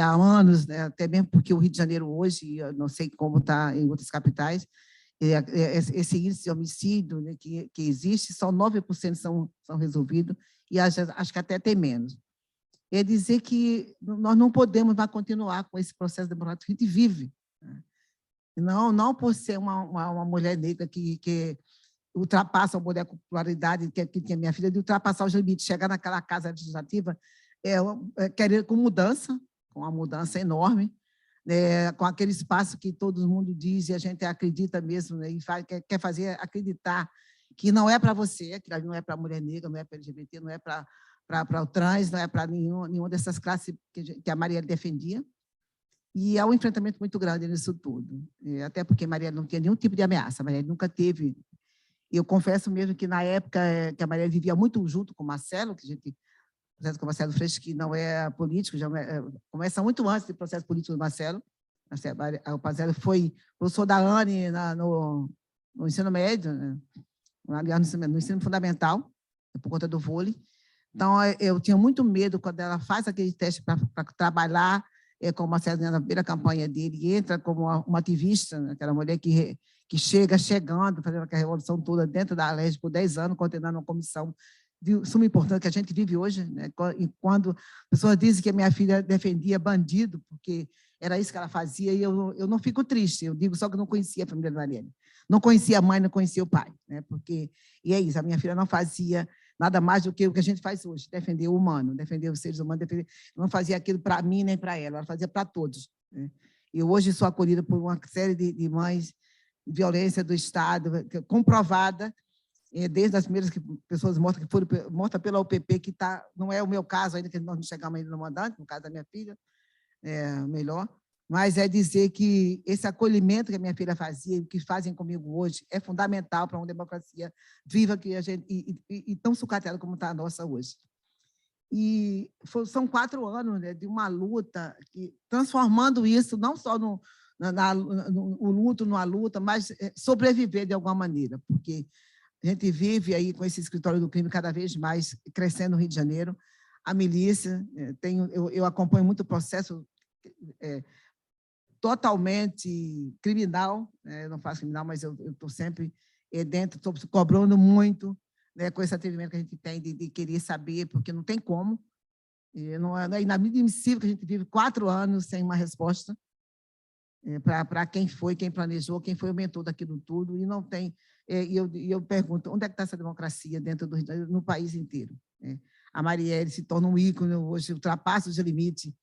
há anos, né? Até mesmo porque o Rio de Janeiro hoje, eu não sei como está em outras capitais, esse índice de homicídio, né, que existe, só 9% são resolvidos, e acho que até tem menos. É dizer que nós não podemos mais continuar com esse processo democrático que a gente vive, né? Não por ser uma mulher negra que ultrapassa a molecularidade que a minha filha, de ultrapassar os limites, chegar naquela casa legislativa, querer com uma mudança enorme, com aquele espaço que todo mundo diz e a gente acredita mesmo, né, e quer fazer acreditar que não é para você, que não é para a mulher negra, não é para LGBT, não é para o trans, não é para nenhuma dessas classes que a Marielle defendia. E há um enfrentamento muito grande nisso tudo, até porque Marielle não tinha nenhum tipo de ameaça, Marielle nunca teve. Eu confesso mesmo que na época que a Marielle vivia muito junto com o Marcelo, que a gente processo com o Marcelo Freixo, que não é político, já começa muito antes do processo político do Marcelo. O Marcelo foi professor da ANE no ensino médio, né? Aliás, no ensino fundamental, por conta do vôlei. Então, eu tinha muito medo quando ela faz aquele teste para trabalhar com o Marcelo na primeira campanha dele, e entra como uma ativista, né? Aquela mulher que chegando, fazendo aquela revolução toda dentro da Alerj por 10 anos, coordenando uma comissão de suma importância que a gente vive hoje, né? E quando pessoas dizem que a minha filha defendia bandido, porque era isso que ela fazia, e eu não fico triste, eu digo só que eu não conhecia a família da Marielle. Não conhecia a mãe, não conhecia o pai, né? E é isso, a minha filha não fazia nada mais do que o que a gente faz hoje, defender o humano, defender os seres humanos, não fazia aquilo para mim nem para ela fazia para todos, né? Eu hoje sou acolhida por uma série de mães, violência do Estado, comprovada, desde as primeiras pessoas mortas que foram mortas pela UPP, que não é o meu caso ainda, que nós não chegamos ainda no mandante, no caso da minha filha, melhor, mas é dizer que esse acolhimento que a minha filha fazia, e que fazem comigo hoje, é fundamental para uma democracia viva que a gente, e tão sucateada como está a nossa hoje. E são 4 anos, né, de uma luta, transformando isso não só o luto numa luta, mas sobreviver de alguma maneira, porque a gente vive aí com esse escritório do crime cada vez mais crescendo no Rio de Janeiro. A milícia, eu acompanho muito o processo totalmente criminal, né? Eu não faço criminal, mas eu estou sempre dentro, estou cobrando muito, né, com esse atrevimento que a gente tem de querer saber, porque não tem como. Não é inadmissível que a gente vive 4 anos sem uma resposta para quem foi, quem planejou, quem foi o mentor daquilo tudo, e não tem. E eu pergunto, onde é que está essa democracia dentro no país inteiro, né? A Marielle se torna um ícone hoje, ultrapassa os limites,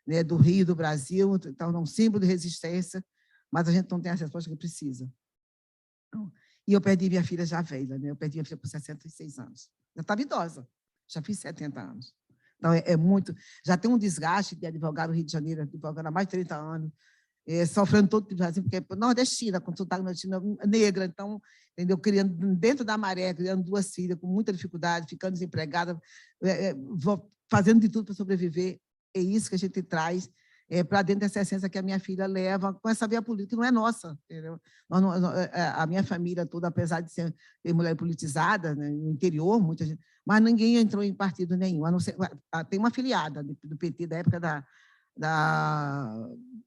né, do Rio, do Brasil, torna um símbolo de resistência, mas a gente não tem a resposta que precisa. E eu perdi minha filha já velha, né? Eu perdi minha filha por 66 anos. Eu estava idosa, já fiz 70 anos. Então, muito. Já tem um desgaste de advogado no Rio de Janeiro, advogando há mais de 30 anos, sofrendo todo tipo de racismo, porque é nordestina, com sotaque nordestina, negra, então, entendeu? Criando dentro da Maré, criando 2 filhas com muita dificuldade, ficando desempregada, fazendo de tudo para sobreviver. É isso que a gente traz para dentro dessa essência que a minha filha leva, com essa via política que não é nossa, entendeu? A minha família toda, apesar de ser mulher politizada, né, no interior, muita gente, mas ninguém entrou em partido nenhum, a não ser, tem uma afiliada do PT da época da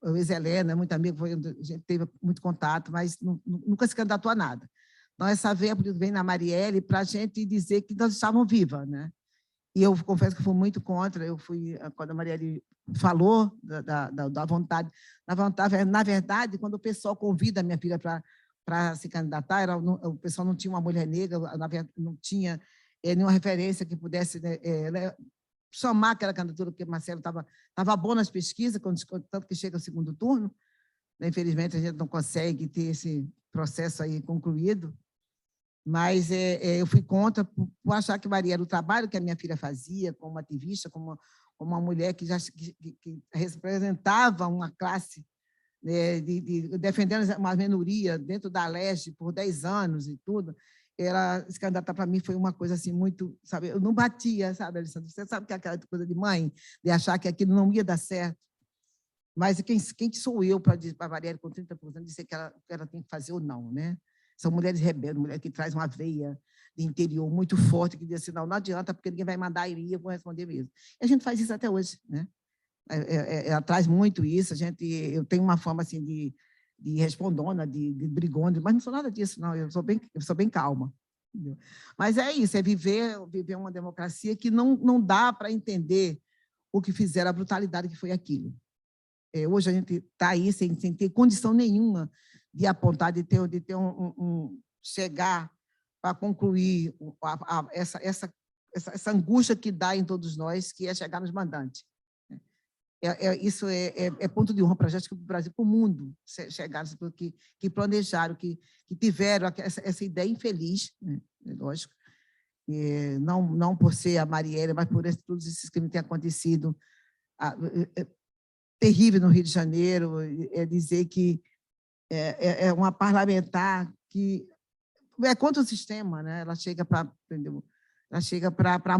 ex-Helena, muito amigo, a gente teve muito contato, mas nunca se candidatou a nada. Então, essa veia política vem na Marielle para a gente dizer que nós estávamos vivas, né? E eu confesso que fui muito contra, quando a Marielle falou da vontade, na verdade, quando o pessoal convida a minha filha para se candidatar, o pessoal não tinha uma mulher negra, não tinha nenhuma referência que pudesse chamar aquela candidatura, porque Marcelo estava bom nas pesquisas, tanto que chega ao segundo turno. Infelizmente, a gente não consegue ter esse processo aí concluído, mas eu fui contra por achar que Marielle, o trabalho que a minha filha fazia como ativista, como uma mulher que representava uma classe, né, defendendo uma minoria dentro da Leste por 10 anos e tudo, ela se candidatar para mim foi uma coisa assim muito, sabe, eu não batia, sabe, Alessandra? Você sabe que é aquela coisa de mãe, de achar que aquilo não ia dar certo. Mas quem que sou eu para dizer para a Marielle com 30% dizer que ela tem que fazer ou não, né? São mulheres rebeldes, mulheres que trazem uma veia de interior muito forte, que diz assim, não adianta, porque ninguém vai mandar eu vou responder mesmo. E a gente faz isso até hoje, né? Ela traz muito isso, eu tenho uma forma assim de respondona, de brigona, mas não sou nada disso, não, eu sou bem calma. Entendeu? Mas é isso, é viver uma democracia que não dá para entender o que fizeram, a brutalidade que foi aquilo. Hoje a gente está aí sem ter condição nenhuma de apontar, de ter chegar para concluir essa angústia que dá em todos nós, que é chegar nos mandantes. Isso é ponto de honra para a gente, para o Brasil, para o mundo, chegar, que planejaram, que tiveram essa ideia infeliz, né? Lógico, não por ser a Marielle, mas por todos esses crimes que têm acontecido, terrível no Rio de Janeiro, dizer que é uma parlamentar que é contra o sistema, né? Ela chega para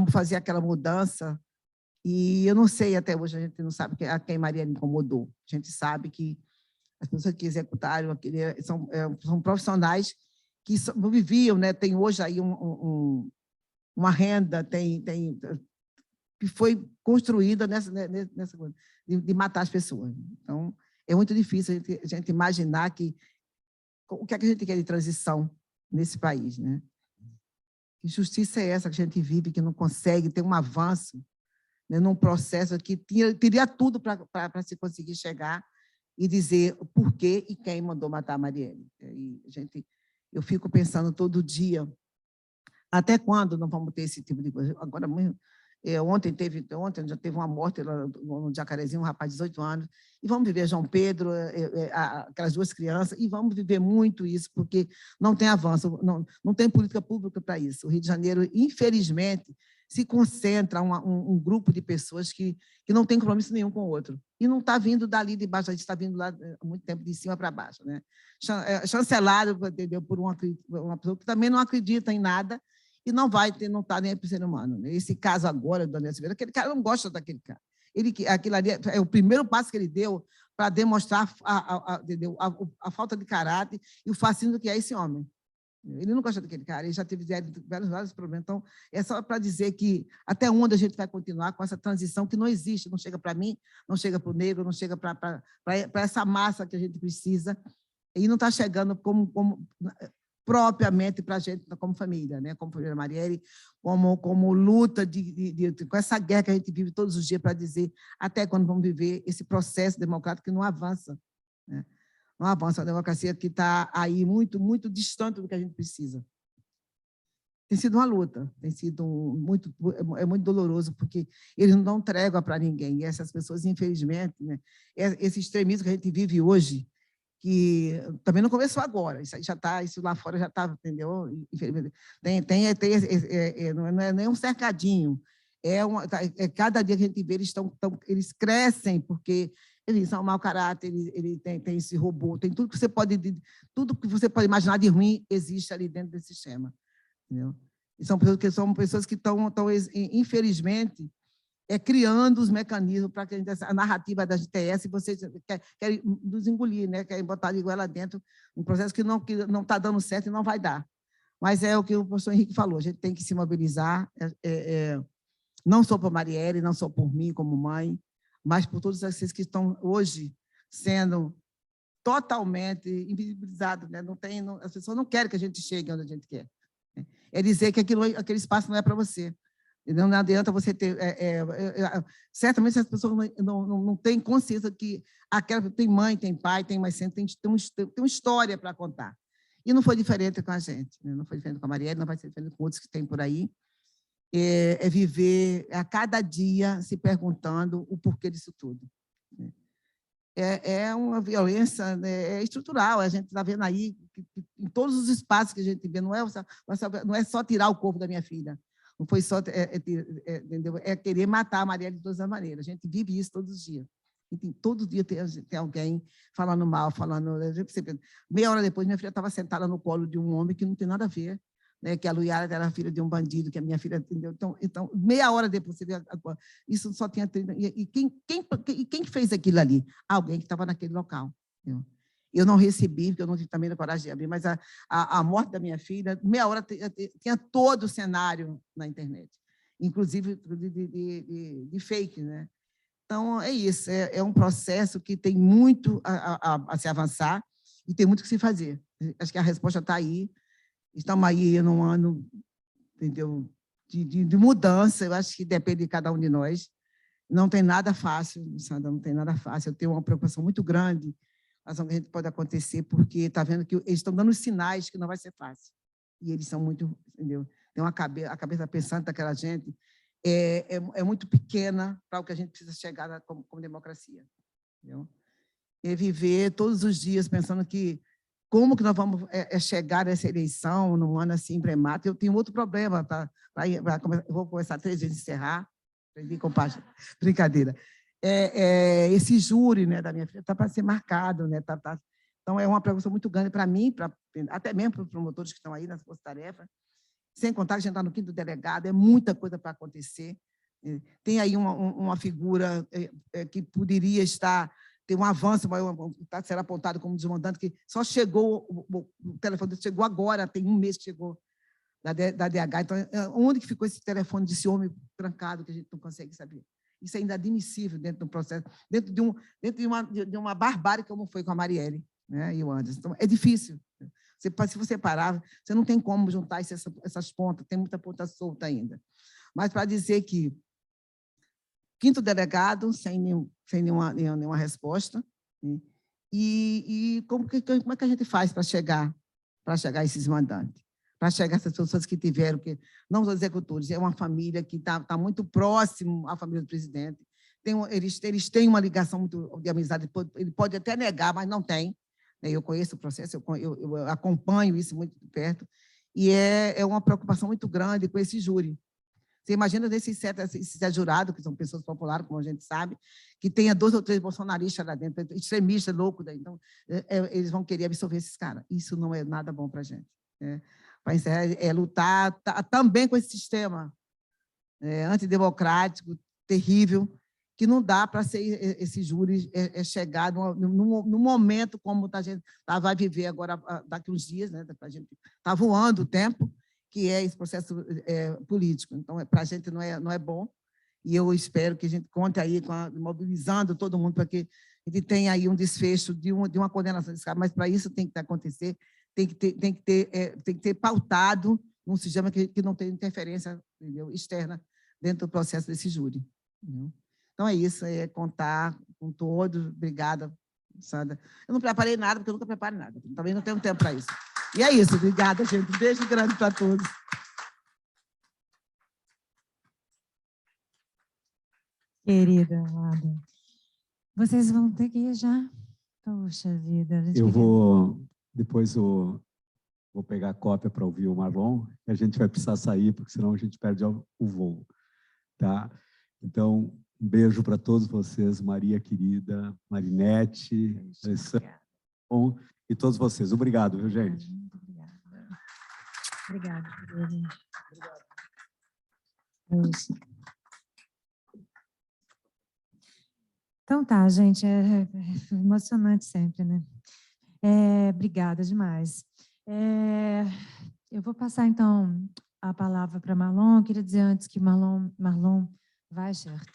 fazer aquela mudança, e eu não sei, até hoje a gente não sabe a quem Marielle incomodou. A gente sabe que as pessoas que executaram são profissionais que viviam, né? Tem hoje aí uma renda, que foi construída nessa coisa de matar as pessoas. Então, é muito difícil a gente imaginar o que é que a gente quer de transição nesse país, né? Que justiça é essa que a gente vive, que não consegue ter um avanço, né, num processo que teria tudo para se conseguir chegar e dizer o porquê e quem mandou matar a Marielle. Eu fico pensando todo dia, até quando não vamos ter esse tipo de coisa? Agora, ontem já teve uma morte no Jacarezinho, um rapaz de 18 anos, e vamos viver João Pedro, aquelas 2 crianças, e vamos viver muito isso, porque não tem avanço, não tem política pública para isso. O Rio de Janeiro, infelizmente, se concentra um grupo de pessoas que não tem compromisso nenhum com o outro, e não está vindo dali de baixo, a gente está vindo lá há muito tempo de cima para baixo, né? Chancelado, entendeu, por uma pessoa que também não acredita em nada, e não está nem para o ser humano. Esse caso agora, do Daniel Silveira, aquele cara não gosta daquele cara. Aquilo ali é o primeiro passo que ele deu para demonstrar a falta de caráter e o fascínio que é esse homem. Ele não gosta daquele cara, ele já teve vários problemas. Então, é só para dizer que até onde a gente vai continuar com essa transição que não existe, não chega para mim, não chega para o negro, não chega para essa massa que a gente precisa, e não está chegando como propriamente para a gente, como família, né? Como família Marielle, como luta com essa guerra que a gente vive todos os dias para dizer até quando vamos viver esse processo democrático que não avança, né? Não avança, a democracia que está aí muito, muito distante do que a gente precisa. Tem sido uma luta, tem sido muito doloroso, porque eles não dão trégua para ninguém, e essas pessoas, infelizmente, né? Esse extremismo que a gente vive hoje, que também não começou agora, isso lá fora já estava, entendeu? Não é nem um cercadinho, Cada dia que a gente vê, eles crescem, porque eles são mau caráter, ele tem esse robô, tem tudo que você pode imaginar de ruim existe ali dentro desse sistema. Entendeu? E são pessoas que estão infelizmente, criando os mecanismos para que a narrativa da GTS, vocês querem nos engolir, né? Querem botar a goela dentro, um processo que não está dando certo e não vai dar. Mas é o que o professor Henrique falou, a gente tem que se mobilizar, não só por Marielle, não só por mim como mãe, mas por todos aqueles que estão hoje sendo totalmente invisibilizados. Né? As pessoas não querem que a gente chegue onde a gente quer. É dizer que aquele espaço não é para você. Não adianta você ter... certamente as pessoas não têm consciência que tem mãe, tem pai, tem mais centro, tem uma história para contar. E não foi diferente com a gente. Né? Não foi diferente com a Marielle, não vai ser diferente com outros que tem por aí. Viver a cada dia se perguntando o porquê disso tudo. É uma violência, né, estrutural, a gente está vendo aí, que em todos os espaços que a gente vê, não é só tirar o corpo da minha filha, não foi só entendeu? Querer matar a Marielle de todas as maneiras, a gente vive isso todos os dias. E todo dia tem alguém falando mal, meia hora depois, minha filha estava sentada no colo de um homem que não tem nada a ver, né, que a Luiara era filha de um bandido, que a minha filha entendeu. Então meia hora depois, você vê, isso só tinha... E quem fez aquilo ali? Alguém que estava naquele local. Entendeu? Eu não recebi, porque eu não tive também a coragem de abrir, mas a morte da minha filha, meia hora tinha todo o cenário na internet, inclusive de fake. Né? Então, é isso, é um processo que tem muito a se avançar e tem muito que se fazer. Acho que a resposta está aí. Estamos aí num ano, entendeu, de mudança, eu acho que depende de cada um de nós. Não tem nada fácil, Sandra, não tem nada fácil. Eu tenho uma preocupação muito grande com o que a gente pode acontecer, porque está vendo que eles estão dando sinais que não vai ser fácil. E eles são muito, entendeu? Tem a cabeça pensante daquela gente é muito pequena para o que a gente precisa chegar como democracia. Entendeu? E viver todos os dias pensando que como que nós vamos chegar nessa eleição num ano assim emblemático. Eu tenho outro problema, eu vou começar 3 vezes encerrar, brincadeira. Esse júri, né, da minha filha está para ser marcado, né? Então, é uma preocupação muito grande para mim, até mesmo para os promotores que estão aí nas forças-tarefas, sem contar que a gente está no 5º delegado, é muita coisa para acontecer. Tem aí uma figura que poderia ter um avanço, está sendo apontado como desmandante, que só chegou, o telefone chegou agora, tem 1 mês que chegou da DH. Então, onde que ficou esse telefone desse homem trancado que a gente não consegue saber? Isso é inadmissível dentro de um processo, dentro de uma barbárie como foi com a Marielle, né, e o Anderson. Então, é difícil. Se você parar, você não tem como juntar essas pontas, tem muita ponta solta ainda. Mas para dizer que 5º delegado, sem nenhuma resposta. E como é que a gente faz para chegar a esses mandantes? Para chegar a essas pessoas que tiveram, que não os executores, é uma família que está muito próximo à família do presidente. Eles têm uma ligação muito de amizade, ele pode até negar, mas não tem. Eu conheço o processo, eu acompanho isso muito de perto, e é uma preocupação muito grande com esse júri. Você imagina esse jurado, que são pessoas populares, como a gente sabe, que tenha 2 ou 3 bolsonaristas lá dentro, extremistas, loucos, então eles vão querer absorver esses caras. Isso não é nada bom para a gente. Para encerrar, lutar também com esse sistema antidemocrático, terrível, que não dá para ser esse júri chegar num momento como a gente vai viver agora, daqui uns dias, né? A gente está voando o tempo, que é esse processo político. Então, para a gente não é bom, e eu espero que a gente conte aí, mobilizando todo mundo para que ele tenha aí um desfecho de uma condenação desse cara, mas para isso tem que acontecer, tem que ter pautado num sistema que não tenha interferência, entendeu, externa dentro do processo desse júri. Entendeu? Então, é isso, contar com todos. Obrigada, Sandra. Eu não preparei nada, porque eu nunca preparo nada. Também não tenho tempo para isso. E é isso. Obrigada, gente. Um beijo grande para todos. Querida amada, vocês vão ter que ir já? Poxa vida. Depois eu vou pegar a cópia para ouvir o Marlon, e a gente vai precisar sair, porque senão a gente perde o voo. tá? Então, um beijo para todos vocês, Maria querida, Marinete, Alessandra, e todos vocês. Obrigado, viu, gente? Muito obrigada. Obrigada. Então tá, gente, é emocionante sempre, né? Obrigada demais. Eu vou passar, então, a palavra para Marlon. Eu queria dizer antes que Marlon Weichert,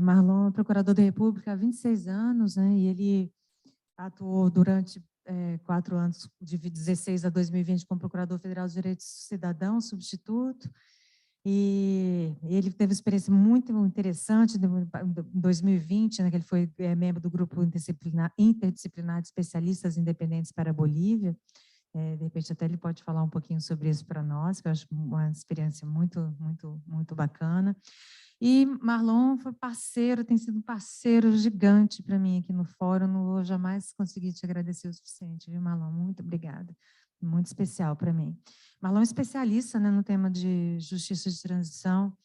Marlon é procurador da República há 26 anos, né? E ele atuou durante 4 anos, de 2016 a 2020, como Procurador Federal dos Direitos do Cidadão, substituto. E ele teve uma experiência muito interessante em 2020, né, que ele foi membro do grupo interdisciplinar de especialistas independentes para a Bolívia. De repente até ele pode falar um pouquinho sobre isso para nós, que eu acho uma experiência muito, muito, muito bacana. E Marlon foi parceiro, tem sido um parceiro gigante para mim aqui no fórum, não vou jamais conseguir te agradecer o suficiente, viu, Marlon? Muito obrigada, muito especial para mim. Marlon é especialista, né, no tema de justiça de transição,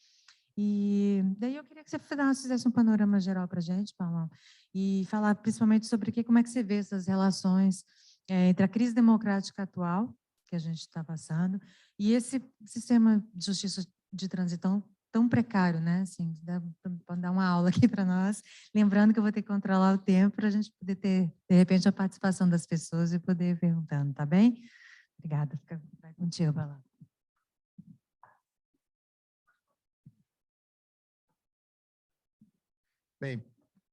e daí eu queria que você fizesse um panorama geral para a gente, Marlon, e falar principalmente sobre como é que você vê essas relações entre a crise democrática atual, que a gente está passando, e esse sistema de justiça de transição tão precário, né? Assim, pode dar uma aula aqui para nós, lembrando que eu vou ter que controlar o tempo para a gente poder ter, de repente, a participação das pessoas e poder ir perguntando, tá bem? Obrigada, vai contigo, vai lá. Bem,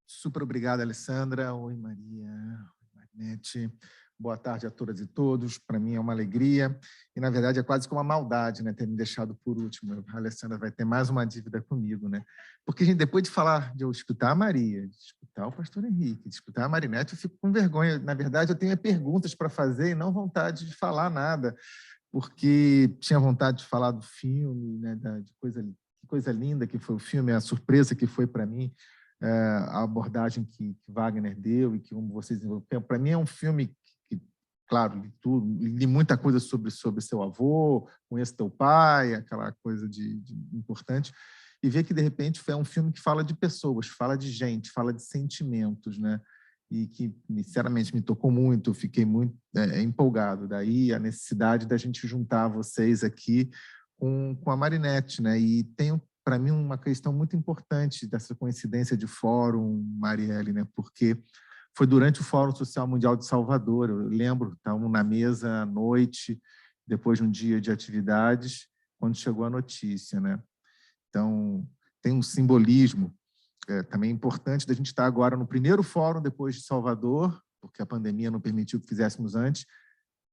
super obrigado, Alessandra. Oi, Maria, Marinete. Boa tarde a todas e todos. Para mim é uma alegria e, na verdade, é quase que uma maldade, né, ter me deixado por último. A Alessandra vai ter mais uma dívida comigo, né? Porque, gente, depois de falar, de eu escutar a Maria, de escutar o pastor Henrique, de escutar a Marinete, eu fico com vergonha. Na verdade, eu tenho perguntas para fazer e não vontade de falar nada, porque tinha vontade de falar do filme, né, de coisa linda que foi o filme, a surpresa que foi para mim, a abordagem que Wagner deu e que vocês desenvolveram. Para mim é um filme claro, li muita coisa sobre seu avô, conheço teu pai, aquela coisa de importante, e ver que, de repente, é um filme que fala de pessoas, fala de gente, fala de sentimentos, né? E que, sinceramente, me tocou muito, fiquei muito empolgado. Daí a necessidade da gente juntar vocês aqui com a Marinete, né? E tem, para mim, uma questão muito importante dessa coincidência de fórum, Marielle, né? Porque foi durante o Fórum Social Mundial de Salvador, eu lembro, estávamos na mesa à noite, depois de um dia de atividades, quando chegou a notícia, né? Então, tem um simbolismo também importante da gente estar agora no primeiro fórum depois de Salvador, porque a pandemia não permitiu que fizéssemos antes,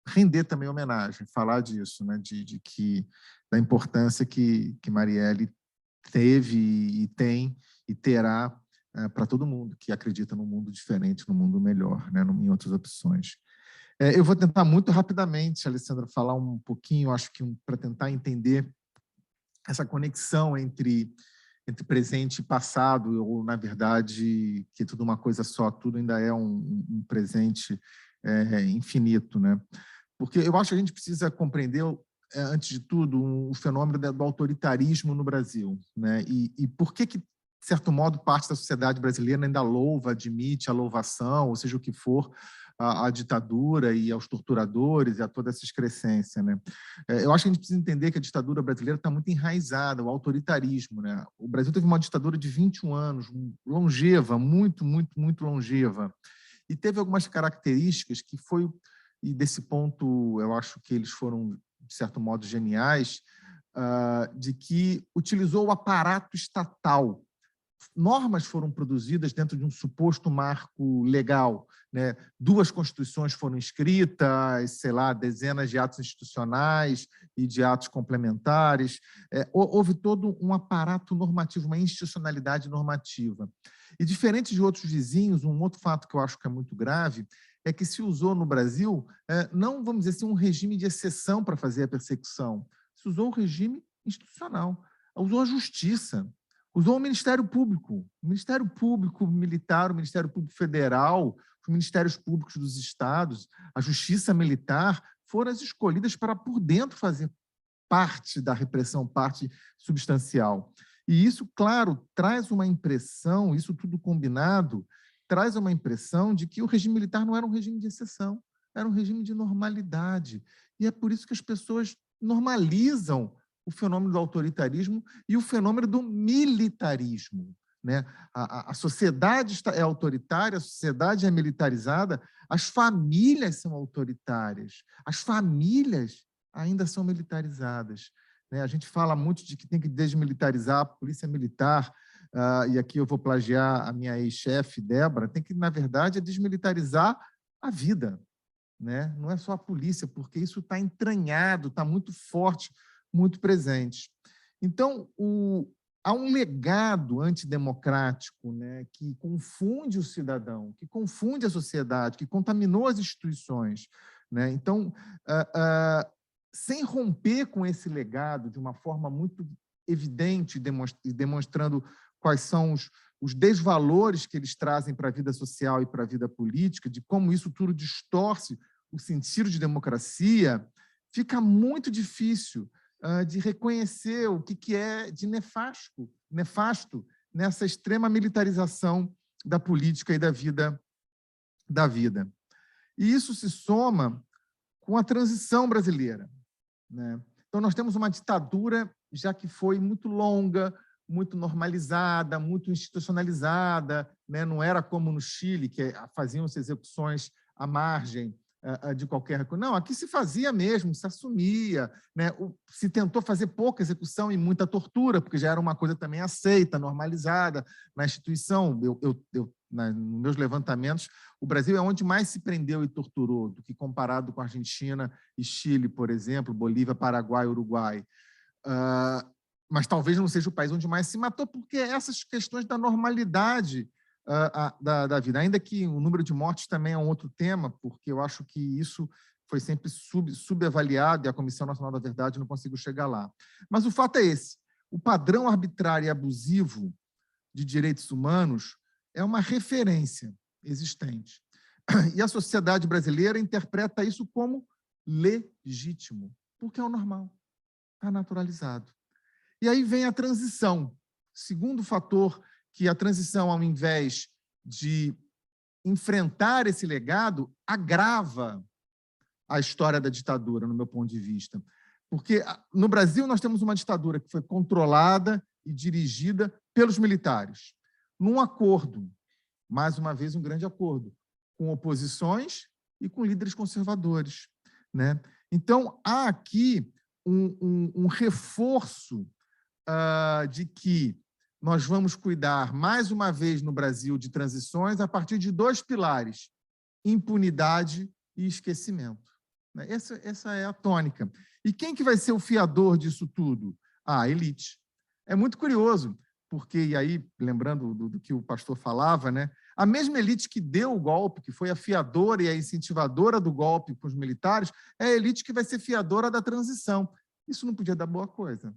render também homenagem, falar disso, né? Da importância que Marielle teve e tem e terá para todo mundo que acredita num mundo diferente, num mundo melhor, né, em outras opções. Eu vou tentar muito rapidamente, Alessandra, falar um pouquinho, acho que para tentar entender essa conexão entre presente e passado, ou, na verdade, que é tudo uma coisa só, tudo ainda é um presente infinito, né? Porque eu acho que a gente precisa compreender, antes de tudo, o fenômeno do autoritarismo no Brasil, né? E por que, de certo modo, parte da sociedade brasileira ainda louva, admite a louvação, ou seja, o que for, a ditadura e aos torturadores e a toda essa excrescência, né? Eu acho que a gente precisa entender que a ditadura brasileira está muito enraizada, o autoritarismo, né? O Brasil teve uma ditadura de 21 anos, longeva, muito, muito, muito longeva, e teve algumas características que foi, e desse ponto eu acho que eles foram, de certo modo, geniais, de que utilizou o aparato estatal. Normas foram produzidas dentro de um suposto marco legal, né? 2 constituições foram escritas, sei lá, dezenas de atos institucionais e de atos complementares. Houve todo um aparato normativo, uma institucionalidade normativa. E, diferente de outros vizinhos, um outro fato que eu acho que é muito grave é que se usou no Brasil, não, vamos dizer assim, um regime de exceção para fazer a persecução, se usou um regime institucional, usou a justiça, usou o Ministério Público Militar, o Ministério Público Federal, os Ministérios Públicos dos Estados, a Justiça Militar, foram as escolhidas para, por dentro, fazer parte da repressão, parte substancial. E isso, claro, traz uma impressão, isso tudo combinado, traz uma impressão de que o regime militar não era um regime de exceção, era um regime de normalidade. E é por isso que as pessoas normalizam o fenômeno do autoritarismo e o fenômeno do militarismo, né? A sociedade é autoritária, a sociedade é militarizada, as famílias são autoritárias, as famílias ainda são militarizadas, né? A gente fala muito de que tem que desmilitarizar a polícia militar, e aqui eu vou plagiar a minha ex-chefe, Débora, tem que, na verdade, desmilitarizar a vida, né? Não é só a polícia, porque isso está entranhado, está muito forte, muito presente. Então, há um legado antidemocrático, né, que confunde o cidadão, que confunde a sociedade, que contaminou as instituições, né? Então, sem romper com esse legado de uma forma muito evidente e demonstrando quais são os desvalores que eles trazem para a vida social e para a vida política, de como isso tudo distorce o sentido de democracia, fica muito difícil de reconhecer o que é de nefasto nessa extrema militarização da política e da vida. E isso se soma com a transição brasileira, né? Então, nós temos uma ditadura já que foi muito longa, muito normalizada, muito institucionalizada, né? Não era como no Chile, que faziam-se execuções à margem de qualquer coisa. Não, aqui se fazia mesmo, se assumia, né? Se tentou fazer pouca execução e muita tortura, porque já era uma coisa também aceita, normalizada na instituição. Nos meus levantamentos, o Brasil é onde mais se prendeu e torturou, do que comparado com a Argentina e Chile, por exemplo, Bolívia, Paraguai, Uruguai. Mas talvez não seja o país onde mais se matou, porque essas questões da normalidade da vida, ainda que o número de mortes também é um outro tema, porque eu acho que isso foi sempre subavaliado e a Comissão Nacional da Verdade não conseguiu chegar lá. Mas o fato é esse: o padrão arbitrário e abusivo de direitos humanos é uma referência existente. E a sociedade brasileira interpreta isso como legítimo, porque é o normal, está naturalizado. E aí vem a transição. Segundo fator, que a transição, ao invés de enfrentar esse legado, agrava a história da ditadura, no meu ponto de vista. Porque no Brasil nós temos uma ditadura que foi controlada e dirigida pelos militares, num acordo, mais uma vez um grande acordo, com oposições e com líderes conservadores, né? Então, há aqui um reforço de que nós vamos cuidar, mais uma vez no Brasil, de transições a partir de dois pilares: impunidade e esquecimento. Essa é a tônica. E quem que vai ser o fiador disso tudo? A elite. É muito curioso, porque, e aí, lembrando do que o pastor falava, né, a mesma elite que deu o golpe, que foi a fiadora e a incentivadora do golpe com os militares, é a elite que vai ser fiadora da transição. Isso não podia dar boa coisa.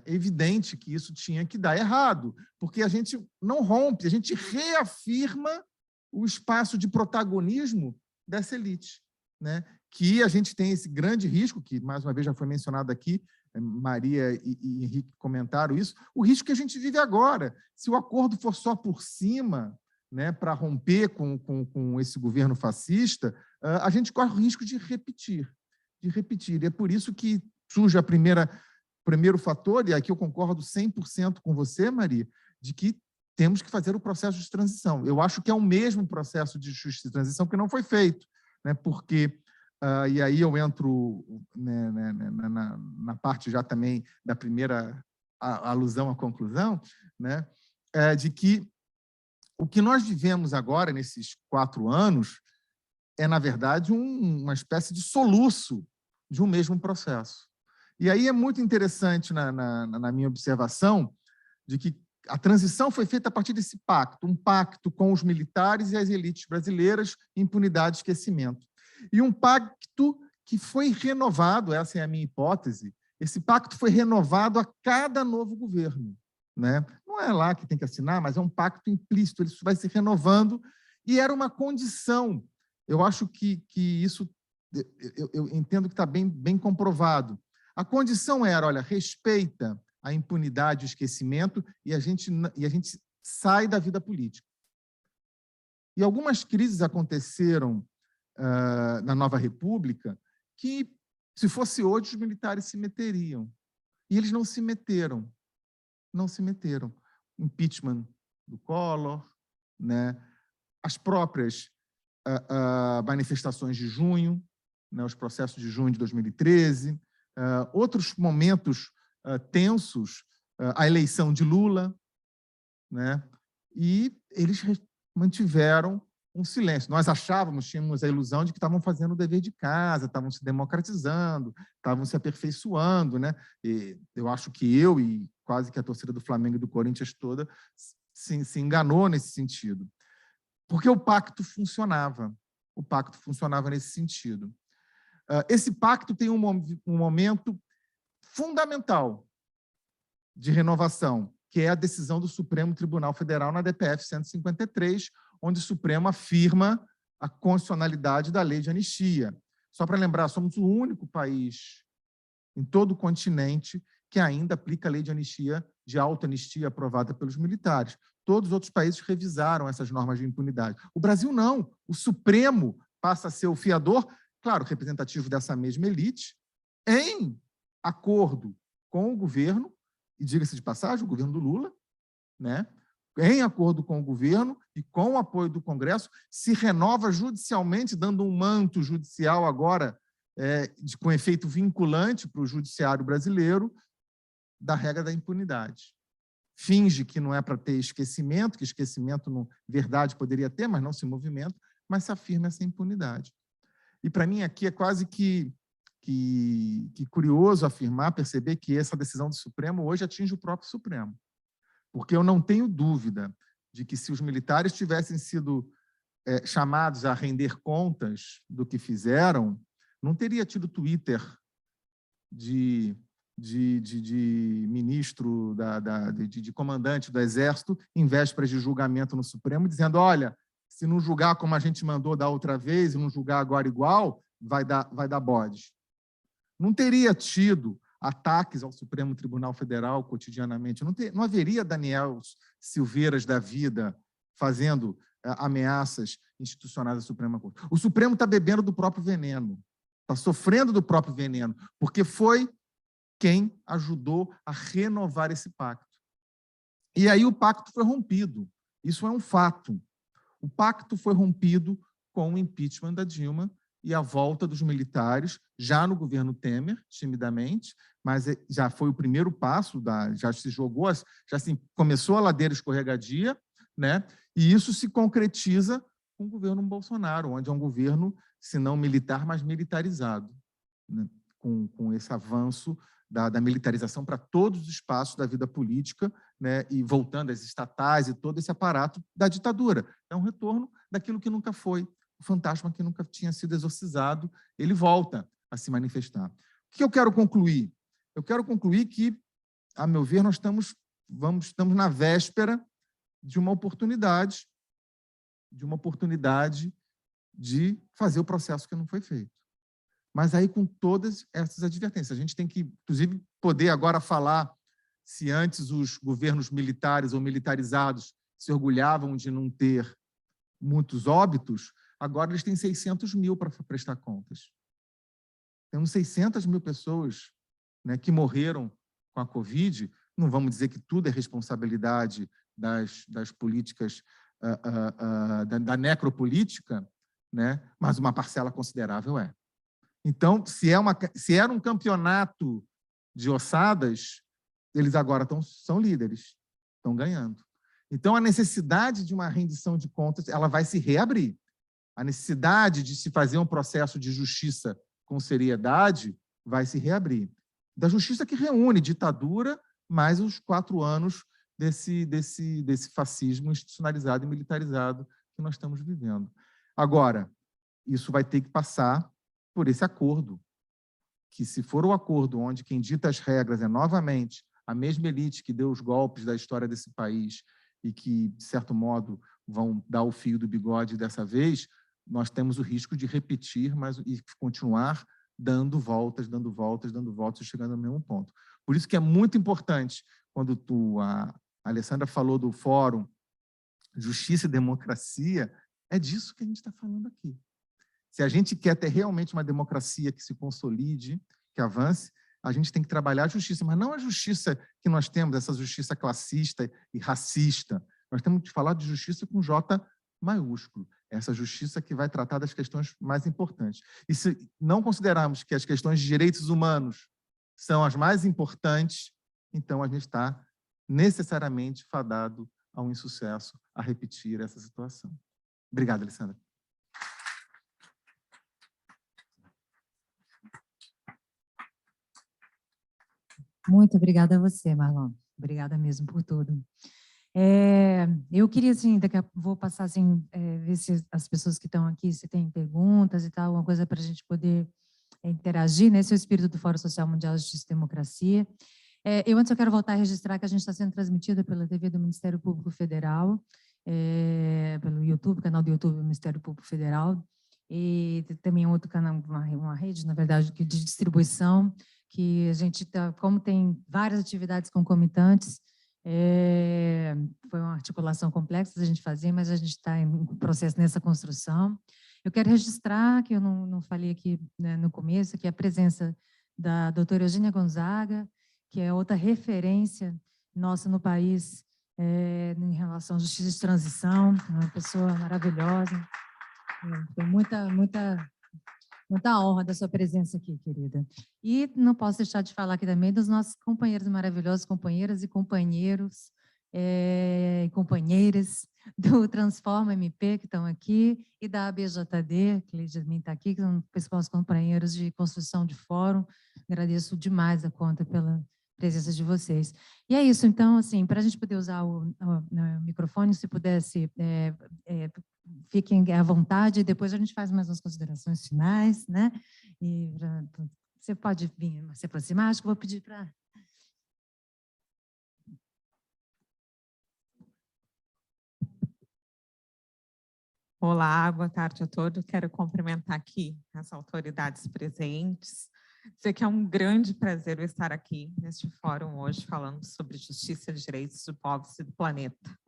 É evidente que isso tinha que dar errado, porque a gente não rompe, a gente reafirma o espaço de protagonismo dessa elite, né? Que a gente tem esse grande risco, que mais uma vez já foi mencionado aqui, Maria e Henrique comentaram isso, o risco que a gente vive agora. Se o acordo for só por cima, né, para romper com esse governo fascista, a gente corre o risco de repetir. E é por isso que surge primeiro fator, e aqui eu concordo 100% com você, Maria, de que temos que fazer o processo de transição. Eu acho que é o mesmo processo de justiça de transição que não foi feito, né? Porque, e aí eu entro, né, na parte já também da primeira alusão à conclusão, né, de que o que nós vivemos agora, nesses 4 anos, é, na verdade, uma espécie de soluço de um mesmo processo. E aí é muito interessante, na minha observação, de que a transição foi feita a partir desse pacto, um pacto com os militares e as elites brasileiras, impunidade e esquecimento. E um pacto que foi renovado, essa é a minha hipótese, esse pacto foi renovado a cada novo governo, né? Não é lá que tem que assinar, mas é um pacto implícito, ele vai se renovando, e era uma condição. Eu acho que isso, eu entendo que está bem comprovado. A condição era, olha, respeita a impunidade, o esquecimento, e a gente sai da vida política. E algumas crises aconteceram na Nova República que, se fosse hoje, os militares se meteriam. E eles não se meteram. Não se meteram. Impeachment do Collor, né? As próprias manifestações de junho, né? Os processos de junho de 2013, outros momentos tensos, a eleição de Lula, né? E eles mantiveram um silêncio. Nós tínhamos a ilusão de que estavam fazendo o dever de casa, estavam se democratizando, estavam se aperfeiçoando, né? E eu acho que eu e quase que a torcida do Flamengo e do Corinthians toda se enganou nesse sentido. Porque o pacto funcionava. O pacto funcionava nesse sentido. Esse pacto tem um momento fundamental de renovação, que é a decisão do Supremo Tribunal Federal na DPF 153, onde o Supremo afirma a constitucionalidade da lei de anistia. Só para lembrar, somos o único país em todo o continente que ainda aplica a lei de anistia, de autoanistia aprovada pelos militares. Todos os outros países revisaram essas normas de impunidade. O Brasil não. O Supremo passa a ser o fiador, claro, representativo dessa mesma elite, em acordo com o governo, e diga-se de passagem, o governo do Lula, né? Em acordo com o governo e com o apoio do Congresso, se renova judicialmente, dando um manto judicial agora com efeito vinculante para o judiciário brasileiro da regra da impunidade. Finge que não é para ter esquecimento, que esquecimento, na verdade, poderia ter, mas não se movimenta, mas se afirma essa impunidade. E, para mim, aqui é quase que curioso perceber que essa decisão do Supremo hoje atinge o próprio Supremo. Porque eu não tenho dúvida de que, se os militares tivessem sido chamados a render contas do que fizeram, não teria tido Twitter de ministro, de comandante do Exército, em vésperas de julgamento no Supremo, dizendo: olha, se não julgar como a gente mandou da outra vez e não julgar agora igual, vai dar bode. Não teria tido ataques ao Supremo Tribunal Federal cotidianamente. Não haveria Daniel Silveiras da vida fazendo ameaças institucionais à Suprema Corte. O Supremo está bebendo do próprio veneno, está sofrendo do próprio veneno, porque foi quem ajudou a renovar esse pacto. E aí o pacto foi rompido. Isso é um fato. O pacto foi rompido com o impeachment da Dilma e a volta dos militares, já no governo Temer, timidamente, mas já foi o primeiro passo, já se jogou, já se começou a ladeira escorregadia, né? E isso se concretiza com o governo Bolsonaro, onde é um governo, se não militar, mas militarizado, né? Com esse avanço da militarização para todos os espaços da vida política, né? E voltando às estatais e todo esse aparato da ditadura. É um retorno daquilo que nunca foi. O fantasma que nunca tinha sido exorcizado, ele volta a se manifestar. O que eu quero concluir? Eu quero concluir que, a meu ver, nós estamos na véspera de uma oportunidade de fazer o processo que não foi feito. Mas aí, com todas essas advertências, a gente tem que, inclusive, poder agora falar se antes os governos militares ou militarizados se orgulhavam de não ter muitos óbitos, agora eles têm 600 mil para prestar contas. Temos 600 mil pessoas, né, que morreram com a Covid. Não vamos dizer que tudo é responsabilidade das políticas, da necropolítica, né, mas uma parcela considerável é. Então, se era um campeonato de ossadas, eles agora são líderes, estão ganhando. Então, a necessidade de uma rendição de contas, ela vai se reabrir. A necessidade de se fazer um processo de justiça com seriedade vai se reabrir. Da justiça que reúne ditadura mais os 4 anos desse fascismo institucionalizado e militarizado que nós estamos vivendo. Agora, isso vai ter que passar por esse acordo, que, se for o acordo onde quem dita as regras é, novamente, a mesma elite que deu os golpes da história desse país e que, de certo modo, vão dar o fio do bigode dessa vez, nós temos o risco de repetir e continuar dando voltas, chegando ao mesmo ponto. Por isso que é muito importante, quando a Alessandra falou do Fórum Justiça e Democracia, é disso que a gente está falando aqui. Se a gente quer ter realmente uma democracia que se consolide, que avance, a gente tem que trabalhar a justiça, mas não a justiça que nós temos, essa justiça classista e racista. Nós temos que falar de justiça com J maiúsculo, essa justiça que vai tratar das questões mais importantes. E se não considerarmos que as questões de direitos humanos são as mais importantes, então a gente está necessariamente fadado a um insucesso, a repetir essa situação. Obrigado, Alessandra. Muito obrigada a você, Marlon. Obrigada mesmo por tudo. Eu queria, assim, vou passar, assim, ver se as pessoas que estão aqui, se têm perguntas e tal, alguma coisa para a gente poder interagir, né? Esse é o espírito do Fórum Social Mundial de Justiça e Democracia. Antes eu quero voltar a registrar que a gente está sendo transmitida pela TV do Ministério Público Federal, pelo YouTube, canal do YouTube do Ministério Público Federal, e também outro canal, uma rede, na verdade, de distribuição, que a gente como tem várias atividades concomitantes, foi uma articulação complexa a gente fazer, mas a gente está em processo nessa construção. Eu quero registrar, que eu não falei aqui, né, no começo, que a presença da doutora Eugênia Gonzaga, que é outra referência nossa no país em relação à justiça de transição, uma pessoa maravilhosa. Foi muita honra da sua presença aqui, querida. E não posso deixar de falar aqui também dos nossos companheiros maravilhosos, companheiras e companheiros e companheiras do Transforma MP, que estão aqui, e da ABJD, que também está aqui, que são os principais companheiros de construção de fórum. Agradeço demais a conta pela presença de vocês. E é isso, então, assim, para a gente poder usar o microfone, se pudesse, fiquem à vontade, e depois a gente faz mais umas considerações finais, né? E você pode vir se aproximar, acho que vou pedir para... Olá, boa tarde a todos. Quero cumprimentar aqui as autoridades presentes. Dizer que é um grande prazer eu estar aqui neste fórum hoje falando sobre justiça e direitos dos povos e do planeta.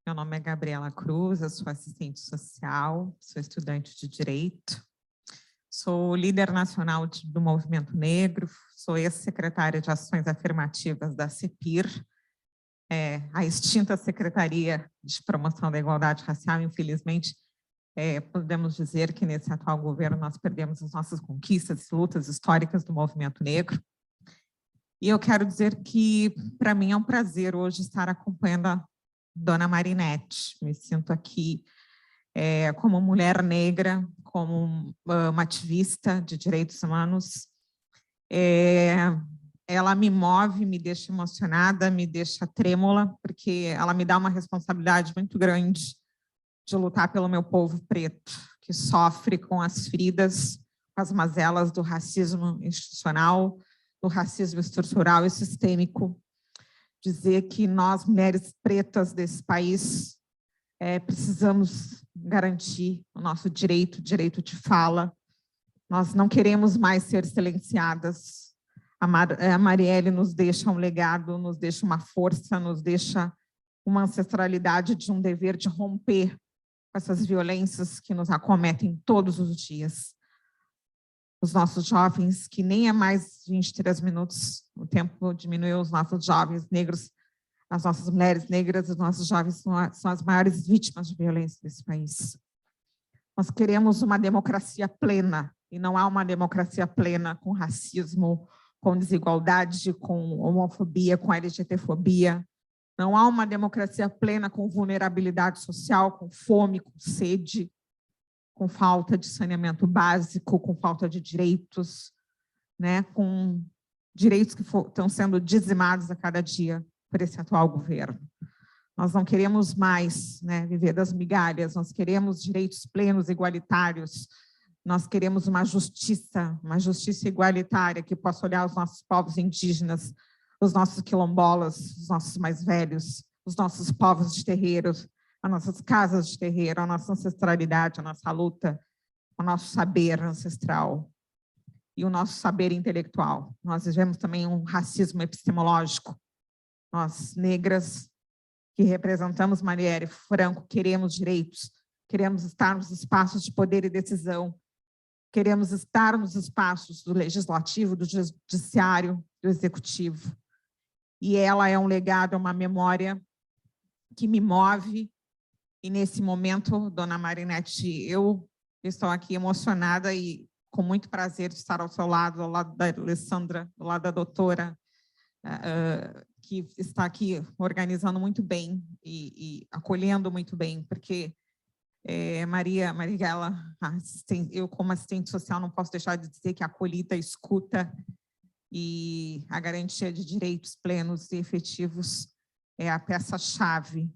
Meu nome é Gabriela Cruz, eu sou assistente social, sou estudante de Direito, sou líder nacional do Movimento Negro, sou ex-secretária de Ações Afirmativas da CEPIR, a extinta Secretaria de Promoção da Igualdade Racial. Infelizmente, podemos dizer que nesse atual governo nós perdemos as nossas conquistas e lutas históricas do movimento negro. E eu quero dizer que, para mim, é um prazer hoje estar acompanhando a dona Marinette. Me sinto aqui como mulher negra, como uma ativista de direitos humanos. Ela me move, me deixa emocionada, me deixa trêmula, porque ela me dá uma responsabilidade muito grande de lutar pelo meu povo preto, que sofre com as feridas, com as mazelas do racismo institucional, do racismo estrutural e sistêmico. Dizer que nós, mulheres pretas desse país, precisamos garantir o nosso direito de fala. Nós não queremos mais ser silenciadas. A Marielle nos deixa um legado, nos deixa uma força, nos deixa uma ancestralidade de um dever de romper com essas violências que nos acometem todos os dias. Os nossos jovens, que nem é mais 23 minutos, o tempo diminuiu, os nossos jovens negros, as nossas mulheres negras, os nossos jovens são as maiores vítimas de violência desse país. Nós queremos uma democracia plena, e não há uma democracia plena com racismo, com desigualdade, com homofobia, com LGBTfobia. Não há uma democracia plena com vulnerabilidade social, com fome, com sede, com falta de saneamento básico, com falta de direitos, né, com direitos que estão sendo dizimados a cada dia por esse atual governo. Nós não queremos mais, né, viver das migalhas, nós queremos direitos plenos, igualitários, nós queremos uma justiça igualitária que possa olhar os nossos povos indígenas, os nossos quilombolas, os nossos mais velhos, os nossos povos de terreiro, as nossas casas de terreiro, a nossa ancestralidade, a nossa luta, o nosso saber ancestral. e o nosso saber intelectual. Nós vivemos também um racismo epistemológico. Nós, negras, que representamos Marielle Franco, queremos direitos, queremos estar nos espaços de poder e decisão, queremos estar nos espaços do legislativo, do judiciário, do executivo. E ela é um legado, é uma memória que me move. E, nesse momento, dona Marinete, eu estou aqui emocionada e com muito prazer de estar ao seu lado, ao lado da Alessandra, ao lado da doutora, que está aqui organizando muito bem e acolhendo muito bem, porque Marighella, eu como assistente social não posso deixar de dizer que a acolhida, a escuta e a garantia de direitos plenos e efetivos é a peça-chave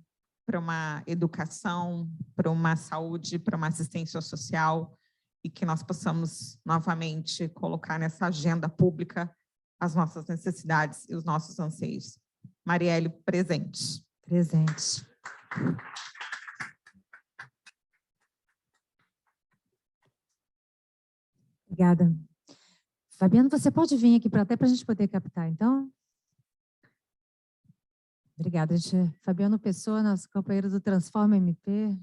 para uma educação, para uma saúde, para uma assistência social, e que nós possamos novamente colocar nessa agenda pública as nossas necessidades e os nossos anseios. Marielle, presente. Presente. Obrigada. Fabiano, você pode vir aqui até para a gente poder captar, então? Obrigada, gente. Fabiano Pessoa, nosso companheiro do Transforma MP.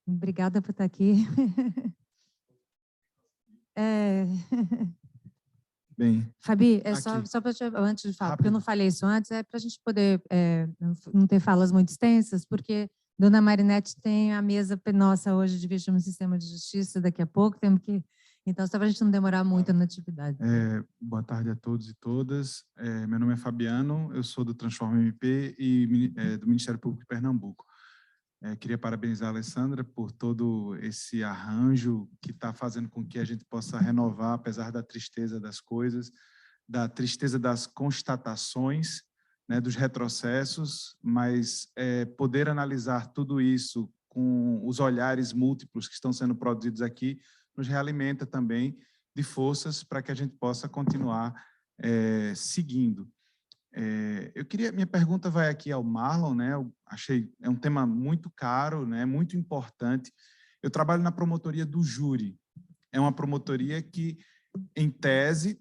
Obrigada por estar aqui. Bem, Fabi, só para antes de falar, porque eu não falei isso antes, é para a gente poder não ter falas muito extensas, porque dona Marinete tem a mesa nossa hoje de vítima no sistema de justiça, daqui a pouco temos que... Então, só para a gente não demorar muito na atividade. Boa tarde a todos e todas. Meu nome é Fabiano, eu sou do Transforma MP e do Ministério Público de Pernambuco. Queria parabenizar a Alessandra por todo esse arranjo que está fazendo com que a gente possa renovar, apesar da tristeza das coisas, da tristeza das constatações, né, dos retrocessos, mas poder analisar tudo isso com os olhares múltiplos que estão sendo produzidos aqui nos realimenta também de forças para que a gente possa continuar seguindo. Minha pergunta vai aqui ao Marlon, né? Eu achei é um tema muito caro, né? Muito importante. Eu trabalho na promotoria do júri. É uma promotoria que, em tese,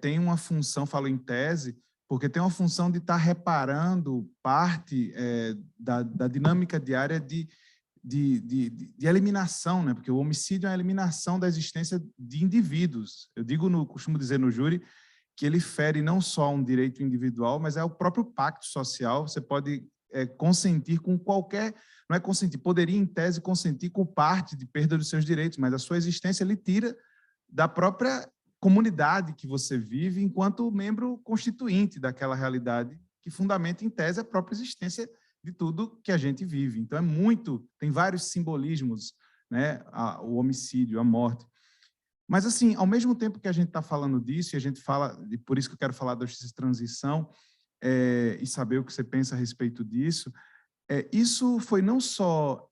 tem uma função, falo em tese, porque tem uma função de estar reparando parte da dinâmica diária de eliminação, né? Porque o homicídio é a eliminação da existência de indivíduos. Eu costumo dizer no júri que ele fere não só um direito individual, mas é o próprio pacto social. Você pode consentir com qualquer... Não é consentir, poderia, em tese, consentir com parte de perda dos seus direitos, mas a sua existência ele tira da própria comunidade que você vive enquanto membro constituinte daquela realidade que fundamenta, em tese, a própria existência de tudo que a gente vive. Então, tem vários simbolismos, né? O homicídio, a morte. Mas, assim, ao mesmo tempo que a gente está falando disso, e a gente fala, e por isso que eu quero falar da justiça de transição, e saber o que você pensa a respeito disso, isso foi não só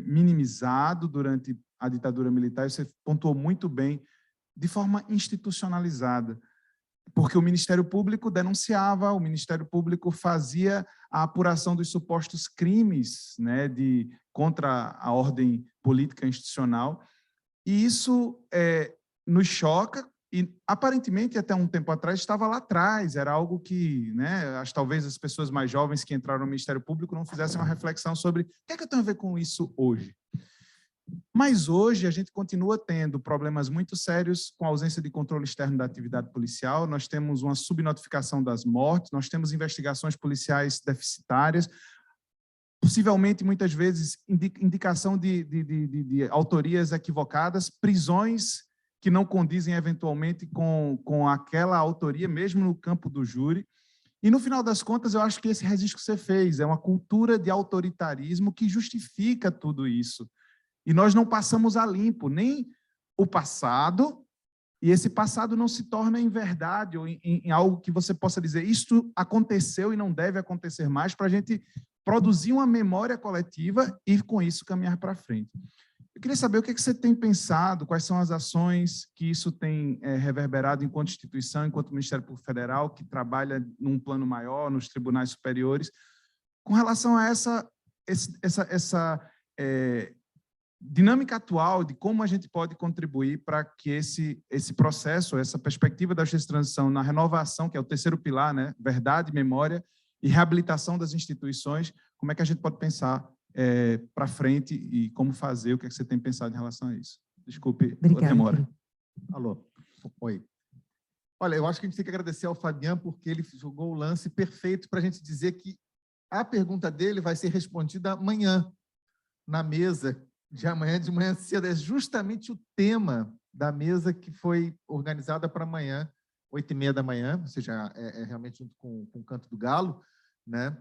minimizado durante a ditadura militar, você pontuou muito bem, de forma institucionalizada, porque o Ministério Público denunciava, o Ministério Público fazia a apuração dos supostos crimes, né, contra a ordem política institucional, e isso nos choca, e aparentemente até um tempo atrás estava lá atrás, era algo que, né, talvez as pessoas mais jovens que entraram no Ministério Público não fizessem uma reflexão sobre o que é que eu tenho a ver com isso hoje. Mas hoje a gente continua tendo problemas muito sérios com a ausência de controle externo da atividade policial, nós temos uma subnotificação das mortes, nós temos investigações policiais deficitárias, possivelmente, muitas vezes, indicação de autorias equivocadas, prisões que não condizem, eventualmente, com aquela autoria, mesmo no campo do júri. E, no final das contas, eu acho que esse registro que você fez é uma cultura de autoritarismo que justifica tudo isso. E nós não passamos a limpo nem o passado, e esse passado não se torna em verdade ou em algo que você possa dizer isto aconteceu e não deve acontecer mais, para a gente produzir uma memória coletiva e, com isso, caminhar para frente. Eu queria saber o que você tem pensado, quais são as ações que isso tem reverberado enquanto instituição, enquanto Ministério Público Federal, que trabalha num plano maior, nos tribunais superiores, com relação a dinâmica atual de como a gente pode contribuir para que esse processo, essa perspectiva da justiça de transição na renovação, que é o terceiro pilar, né? Verdade, memória e reabilitação das instituições, como é que a gente pode pensar para frente e como fazer, o que é que você tem pensado em relação a isso? Desculpe a demora. Alô. Oi. Olha, eu acho que a gente tem que agradecer ao Fabian porque ele jogou o lance perfeito para a gente dizer que a pergunta dele vai ser respondida amanhã, na mesa de manhã cedo. É justamente o tema da mesa que foi organizada para amanhã, 8h30 da manhã, ou seja, realmente junto com o Canto do Galo, né?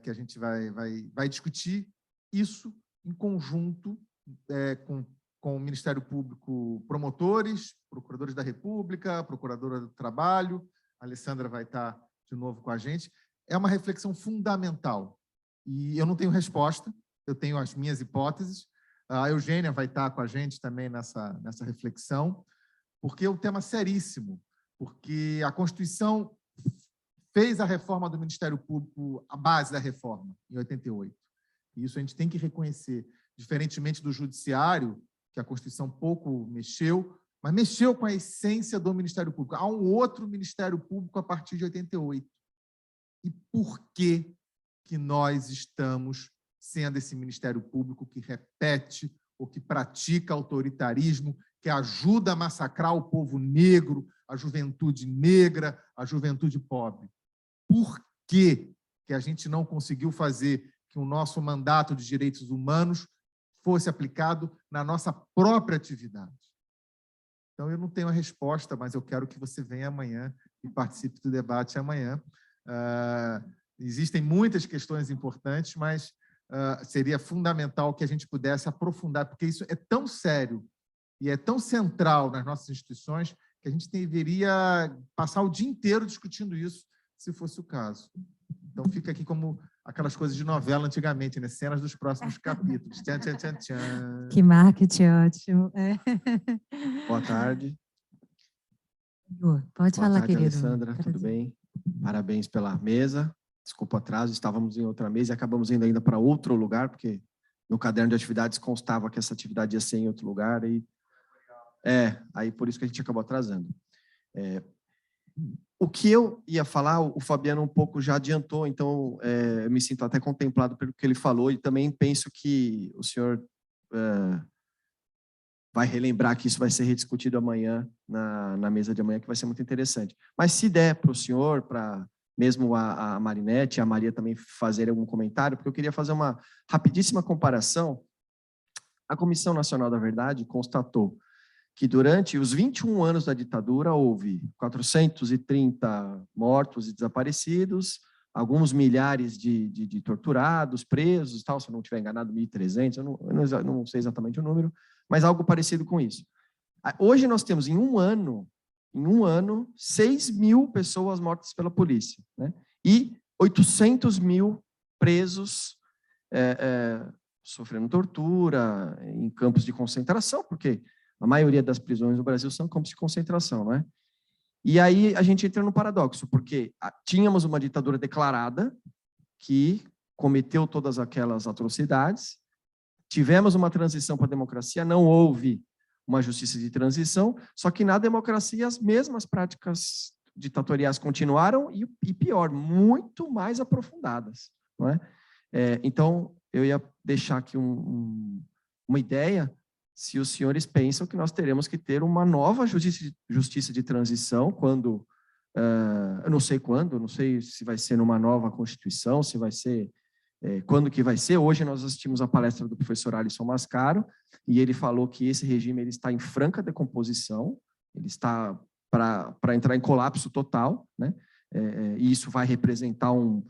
Que a gente vai discutir isso em conjunto com o Ministério Público, promotores, procuradores da República, procuradora do Trabalho. A Alessandra vai estar de novo com a gente. É uma reflexão fundamental. E eu não tenho resposta, eu tenho as minhas hipóteses. A Eugênia vai estar com a gente também nessa reflexão, porque é um tema seríssimo, porque a Constituição fez a reforma do Ministério Público, a base da reforma, em 88. E isso a gente tem que reconhecer, diferentemente do Judiciário, que a Constituição pouco mexeu, mas mexeu com a essência do Ministério Público. Há um outro Ministério Público a partir de 88. E por que nós estamos sendo esse Ministério Público que repete ou que pratica autoritarismo, que ajuda a massacrar o povo negro, a juventude negra, a juventude pobre? Por que a gente não conseguiu fazer que o nosso mandato de direitos humanos fosse aplicado na nossa própria atividade? Então, eu não tenho a resposta, mas eu quero que você venha amanhã e participe do debate amanhã. Existem muitas questões importantes, mas seria fundamental que a gente pudesse aprofundar, porque isso é tão sério e é tão central nas nossas instituições que a gente deveria passar o dia inteiro discutindo isso, se fosse o caso. Então, fica aqui como aquelas coisas de novela antigamente, né? Cenas dos próximos capítulos. Tchan, tchan, tchan, tchan. Que marketing ótimo. Boa tarde. Pode falar, tarde, querido. Alessandra, tudo bem? Parabéns pela mesa. Desculpa o atraso, estávamos em outra mesa e acabamos indo ainda para outro lugar, porque no caderno de atividades constava que essa atividade ia ser em outro lugar. Aí por isso que a gente acabou atrasando. O que eu ia falar, o Fabiano um pouco já adiantou, então eu me sinto até contemplado pelo que ele falou e também penso que o senhor vai relembrar que isso vai ser rediscutido amanhã, na mesa de amanhã, que vai ser muito interessante. Mas se der para o senhor, para mesmo a Marinete e a Maria também fazerem algum comentário, porque eu queria fazer uma rapidíssima comparação. A Comissão Nacional da Verdade constatou que durante os 21 anos da ditadura houve 430 mortos e desaparecidos, alguns milhares de torturados, presos, tal, se eu não estiver enganado, 1.300, eu não sei exatamente o número, mas algo parecido com isso. Hoje nós temos, em um ano, 6.000 pessoas mortas pela polícia, né? E 800.000 presos sofrendo tortura em campos de concentração, porque a maioria das prisões no Brasil são campos de concentração, não é? E aí a gente entra no paradoxo, porque tínhamos uma ditadura declarada que cometeu todas aquelas atrocidades, tivemos uma transição para a democracia, não houve uma justiça de transição, só que na democracia as mesmas práticas ditatoriais continuaram e pior, muito mais aprofundadas, não é? Então, eu ia deixar aqui uma ideia, se os senhores pensam que nós teremos que ter uma nova justiça de transição, quando, eu não sei quando, não sei se vai ser numa nova Constituição, se vai ser, quando que vai ser. Hoje nós assistimos a palestra do professor Alisson Mascaro, e ele falou que esse regime ele está em franca decomposição, ele está para entrar em colapso total, né? E isso vai representar um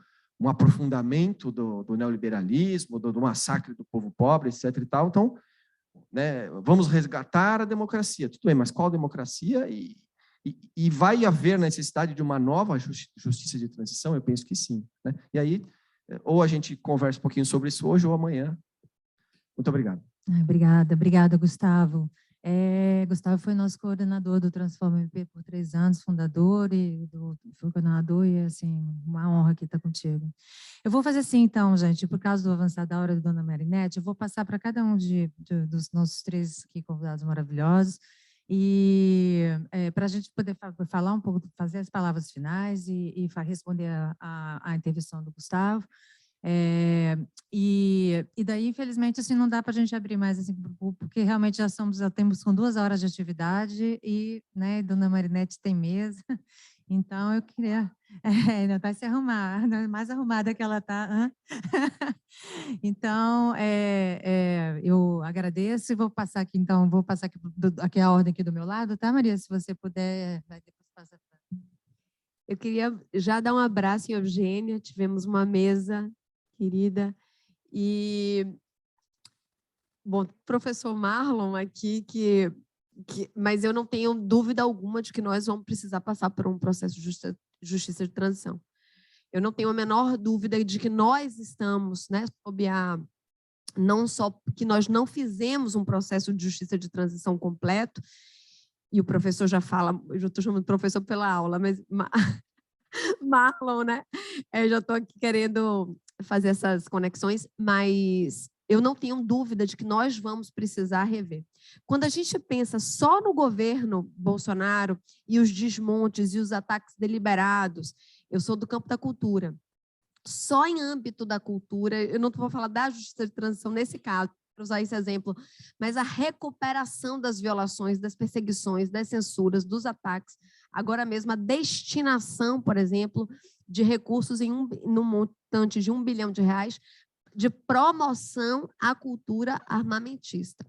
aprofundamento do neoliberalismo, do massacre do povo pobre, etc. e tal. Então, né, vamos resgatar a democracia. Tudo bem, mas qual democracia? E vai haver necessidade de uma nova justiça de transição? Eu penso que sim, né? E aí, ou a gente conversa um pouquinho sobre isso hoje ou amanhã. Muito obrigado. Obrigada, Gustavo. Gustavo foi nosso coordenador do Transforma MP por 3 anos, fundador foi coordenador, e assim, uma honra aqui estar contigo. Eu vou fazer assim, então, gente, por causa do avançar da hora da dona Marinete, eu vou passar para cada um dos nossos 3 aqui convidados maravilhosos, e para a gente poder falar um pouco, fazer as palavras finais e responder a intervenção do Gustavo. E daí, infelizmente, assim, não dá para a gente abrir mais assim, porque realmente já temos com 2 horas de atividade e, né, dona Marinete tem mesa, então eu queria, ainda vai se arrumar, mais arrumada que ela está. Então, eu agradeço e vou passar aqui, então, aqui a ordem aqui do meu lado, tá, Maria? Se você puder, vai depois passar. Eu queria já dar um abraço em Eugênia, tivemos uma mesa querida, e, bom, professor Marlon aqui, mas eu não tenho dúvida alguma de que nós vamos precisar passar por um processo de justiça de transição. Eu não tenho a menor dúvida de que nós estamos, né, não só que nós não fizemos um processo de justiça de transição completo, e o professor já fala, eu já estou chamando de professor pela aula, mas Marlon, né? Eu já estou aqui querendo fazer essas conexões, mas eu não tenho dúvida de que nós vamos precisar rever. Quando a gente pensa só no governo Bolsonaro e os desmontes e os ataques deliberados, eu sou do campo da cultura, só em âmbito da cultura, eu não vou falar da justiça de transição nesse caso, para usar esse exemplo, mas a recuperação das violações, das perseguições, das censuras, dos ataques, agora mesmo a destinação, por exemplo, de recursos no montante de R$1 bilhão de promoção à cultura armamentista.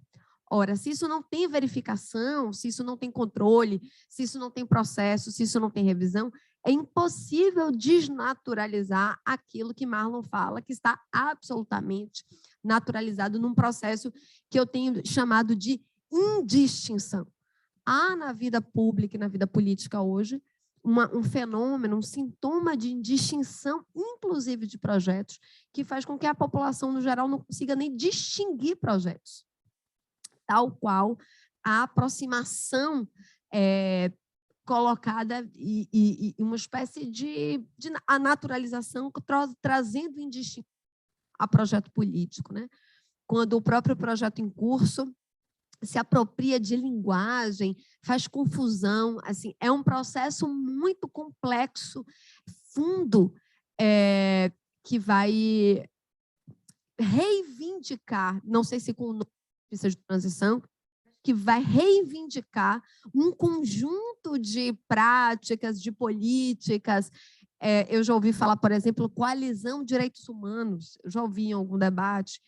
Ora, se isso não tem verificação, se isso não tem controle, se isso não tem processo, se isso não tem revisão, é impossível desnaturalizar aquilo que Marlon fala, que está absolutamente naturalizado num processo que eu tenho chamado de indistinção. Há na vida pública e na vida política hoje um fenômeno, um sintoma de indistinção, inclusive de projetos, que faz com que a população, no geral, não consiga nem distinguir projetos. Tal qual a aproximação colocada e uma espécie de a naturalização trazendo indistinção a projeto político, né? Quando o próprio projeto em curso se apropria de linguagem, faz confusão, assim, é um processo muito complexo, fundo, que vai reivindicar, não sei se com justiça de transição, que vai reivindicar um conjunto de práticas, de políticas. Eu já ouvi falar, por exemplo, coalizão de direitos humanos, eu já ouvi em algum debate.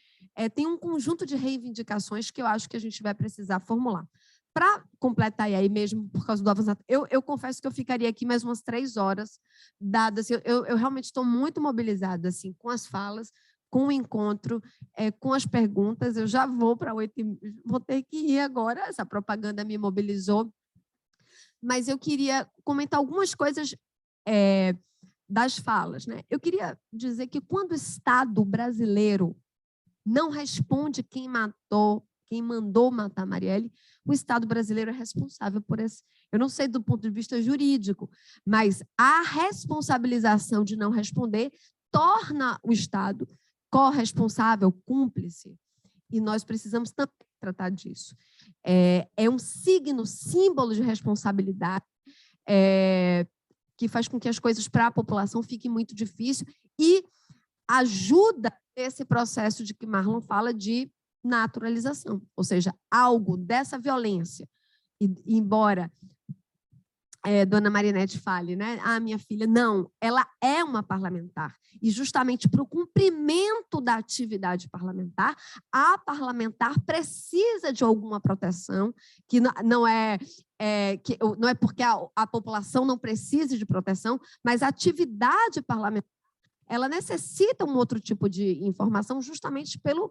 Tem um conjunto de reivindicações que eu acho que a gente vai precisar formular. Para completar, e aí mesmo por causa do avançado, eu confesso que eu ficaria aqui mais umas 3 horas, dadas, eu realmente estou muito mobilizada assim, com as falas, com o encontro, com as perguntas. Eu já vou para 8h, vou ter que ir agora, essa propaganda me mobilizou, mas eu queria comentar algumas coisas das falas, né? Eu queria dizer que quando o Estado brasileiro não responde quem mandou matar Marielle, o Estado brasileiro é responsável por esse. Eu não sei do ponto de vista jurídico, mas a responsabilização de não responder torna o Estado corresponsável, cúmplice, e nós precisamos também tratar disso. É um símbolo de responsabilidade, que faz com que as coisas para a população fiquem muito difíceis e ajuda esse processo de que Marlon fala de naturalização, ou seja, algo dessa violência. E, embora Dona Marinete fale, né? Minha filha, não, ela é uma parlamentar. E justamente para o cumprimento da atividade parlamentar, a parlamentar precisa de alguma proteção, que não é porque a população não precise de proteção, mas a atividade parlamentar ela necessita um outro tipo de informação justamente pelo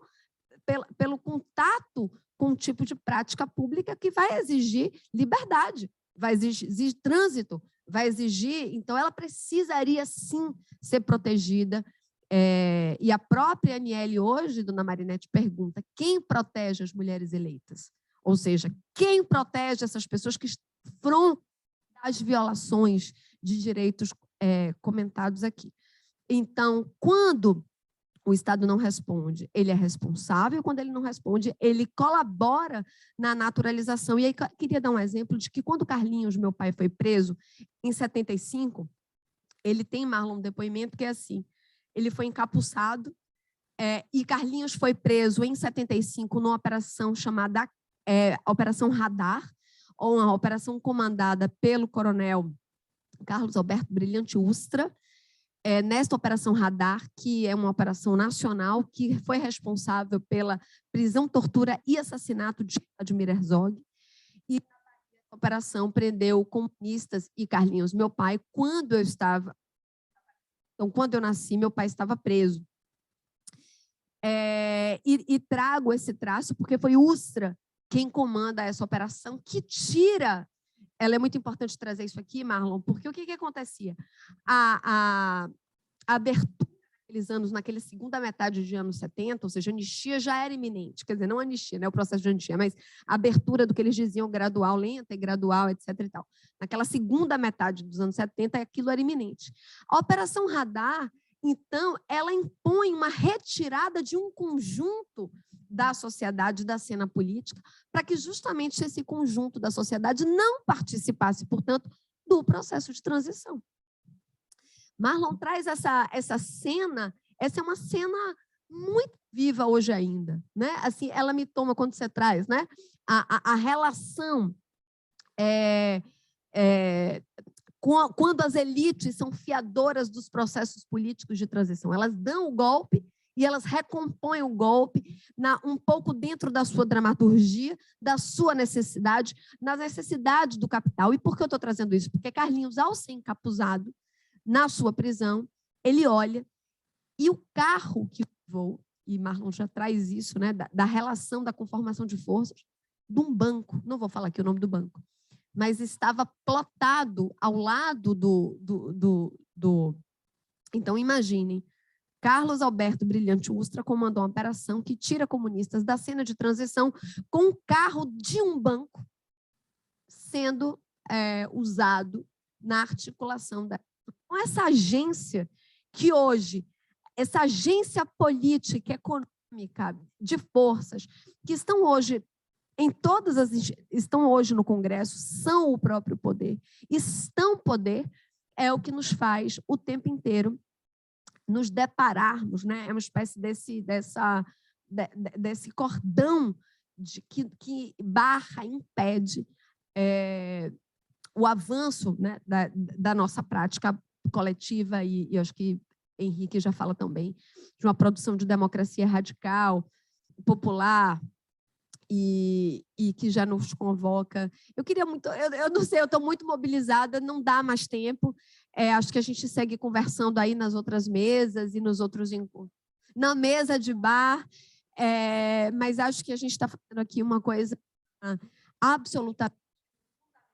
contato com um tipo de prática pública que vai exigir liberdade, vai exigir trânsito, vai exigir... Então, ela precisaria, sim, ser protegida. E a própria Aniele hoje, Dona Marinete, pergunta quem protege as mulheres eleitas? Ou seja, quem protege essas pessoas que estão das violações de direitos comentados aqui? Então, quando o Estado não responde, ele é responsável. Quando ele não responde, ele colabora na naturalização. E aí, queria dar um exemplo de que quando Carlinhos, meu pai, foi preso, em 75, ele tem, Marlon, um depoimento que é assim, ele foi encapuçado, e Carlinhos foi preso em 75 numa operação chamada Operação Radar, ou uma operação comandada pelo coronel Carlos Alberto Brilhante Ustra, nesta Operação Radar, que é uma operação nacional, que foi responsável pela prisão, tortura e assassinato de Vladimir Herzog. E a operação prendeu comunistas e Carlinhos, meu pai, quando eu nasci, meu pai estava preso. E trago esse traço porque foi Ustra quem comanda essa operação, que tira... Ela é muito importante trazer isso aqui, Marlon, porque o que acontecia? A abertura daqueles anos, naquela segunda metade de anos 70, ou seja, a anistia já era iminente, quer dizer, não a anistia, né, o processo de anistia, mas a abertura do que eles diziam gradual, lenta e gradual, etc. e tal. Naquela segunda metade dos anos 70, aquilo era iminente. A Operação Radar, então, ela impõe uma retirada de um conjunto da sociedade, da cena política, para que justamente esse conjunto da sociedade não participasse, portanto, do processo de transição. Marlon traz essa cena, essa é uma cena muito viva hoje ainda, né? Assim, ela me toma quando você traz, né? A relação quando as elites são fiadoras dos processos políticos de transição, elas dão o golpe e elas recompõem o golpe um pouco dentro da sua dramaturgia, da sua necessidade, nas necessidades do capital. E por que eu estou trazendo isso? Porque Carlinhos, ao ser encapuzado na sua prisão, ele olha e o carro que levou, e Marlon já traz isso, né, da relação da conformação de forças, de um banco, não vou falar aqui o nome do banco, mas estava plotado ao lado Então, imaginem, Carlos Alberto Brilhante Ustra comandou uma operação que tira comunistas da cena de transição com o carro de um banco sendo usado na articulação da... Com essa agência que hoje, essa agência política, econômica, de forças, que estão hoje estão hoje no Congresso, são o próprio poder. Estão poder é o que nos faz o tempo inteiro nos depararmos, né? É uma espécie desse cordão que barra, impede o avanço, né, da nossa prática coletiva, e acho que Henrique já fala também, de uma produção de democracia radical, popular, e que já nos convoca. Eu queria muito, eu não sei, eu estou muito mobilizada, não dá mais tempo, acho que a gente segue conversando aí nas outras mesas e nos outros encontros. Na mesa de bar, mas acho que a gente está fazendo aqui uma coisa absolutamente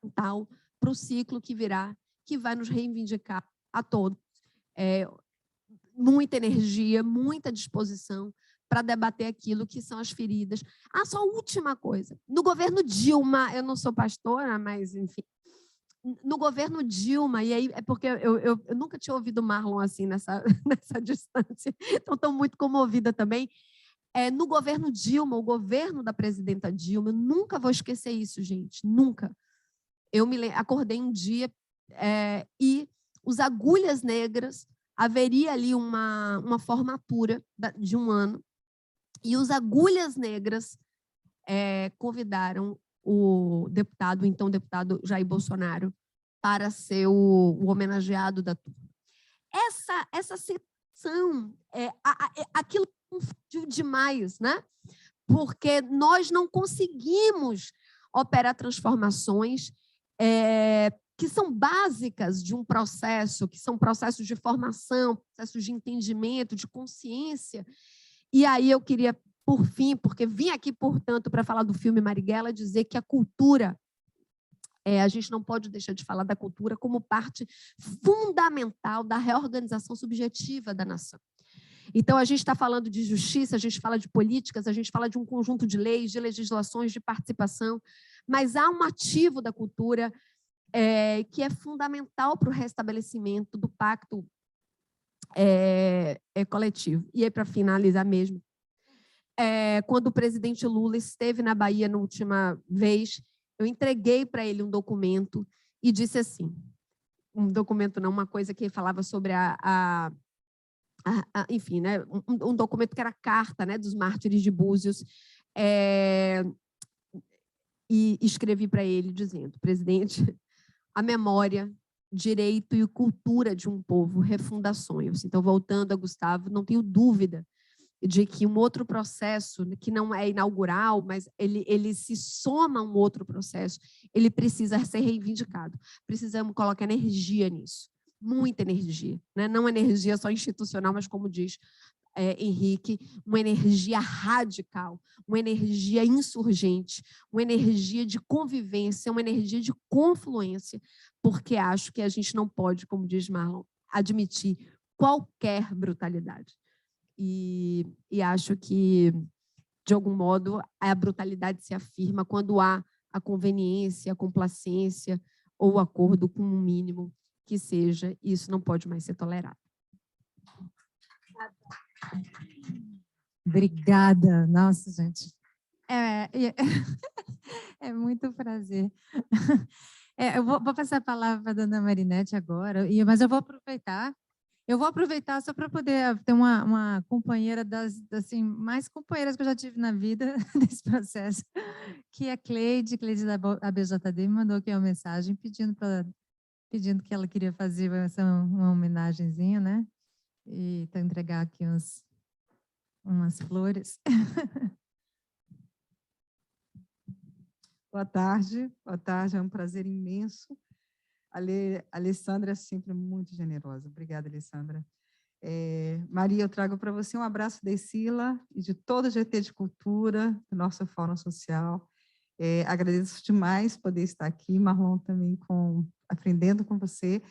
fundamental para o ciclo que virá, que vai nos reivindicar a todos. Muita energia, muita disposição para debater aquilo que são as feridas. Só última coisa. No governo Dilma, eu não sou pastora, mas, enfim, no governo Dilma, e aí é porque eu nunca tinha ouvido Marlon assim nessa distância, então estou muito comovida também. No governo Dilma, o governo da presidenta Dilma, eu nunca vou esquecer isso, gente, nunca. Eu acordei um dia e os Agulhas Negras, haveria ali uma formatura de um ano, e os Agulhas Negras convidaram o então deputado Jair Bolsonaro para ser o homenageado da turma. Essa situação, aquilo confundiu demais, né? Porque nós não conseguimos operar transformações que são básicas de um processo, que são processos de formação, processos de entendimento, de consciência. E aí eu queria, por fim, porque vim aqui, portanto, para falar do filme Marighella, dizer que a cultura, a gente não pode deixar de falar da cultura como parte fundamental da reorganização subjetiva da nação. Então, a gente está falando de justiça, a gente fala de políticas, a gente fala de um conjunto de leis, de legislações, de participação, mas há um ativo da cultura que é fundamental para o restabelecimento do pacto coletivo. E aí, para finalizar mesmo, quando o presidente Lula esteve na Bahia na última vez, eu entreguei para ele um documento e disse assim, um documento não, uma coisa que falava sobre enfim, né, um documento que era a carta, né, dos mártires de Búzios, e escrevi para ele dizendo: presidente, a memória, direito e cultura de um povo refunda sonhos. Então, voltando a Gustavo, não tenho dúvida de que um outro processo, que não é inaugural, mas ele se soma a um outro processo, ele precisa ser reivindicado. Precisamos colocar energia nisso, muita energia, né? Não energia só institucional, mas, como diz Henrique, uma energia radical, uma energia insurgente, uma energia de convivência, uma energia de confluência, porque acho que a gente não pode, como diz Marlon, admitir qualquer brutalidade. E acho que, de algum modo, a brutalidade se afirma quando há a conveniência, a complacência ou o acordo com um mínimo que seja, e isso não pode mais ser tolerado. Obrigada. Nossa, gente. É muito prazer. Eu vou passar a palavra para a dona Marinete agora, mas eu vou aproveitar. Só para poder ter uma companheira das assim, mais companheiras que eu já tive na vida nesse processo, que é Cleide da ABJD, me mandou aqui uma mensagem pedindo que ela queria fazer uma homenagenzinha, né? E então entregar aqui umas flores. Boa tarde, é um prazer imenso. A Alessandra é sempre muito generosa. Obrigada, Alessandra. Maria, eu trago para você um abraço da Escila e de todo o GT de Cultura, do nosso Fórum Social. Agradeço demais poder estar aqui, Marlon, também aprendendo com você.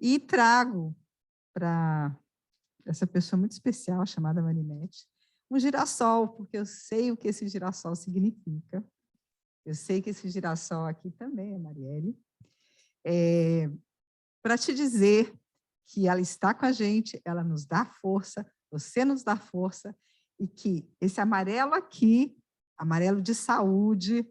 E trago para essa pessoa muito especial, chamada Marinete, um girassol, porque eu sei o que esse girassol significa. Eu sei que esse girassol aqui também é Marielle. Para te dizer que ela está com a gente, ela nos dá força, você nos dá força, e que esse amarelo aqui, amarelo de saúde,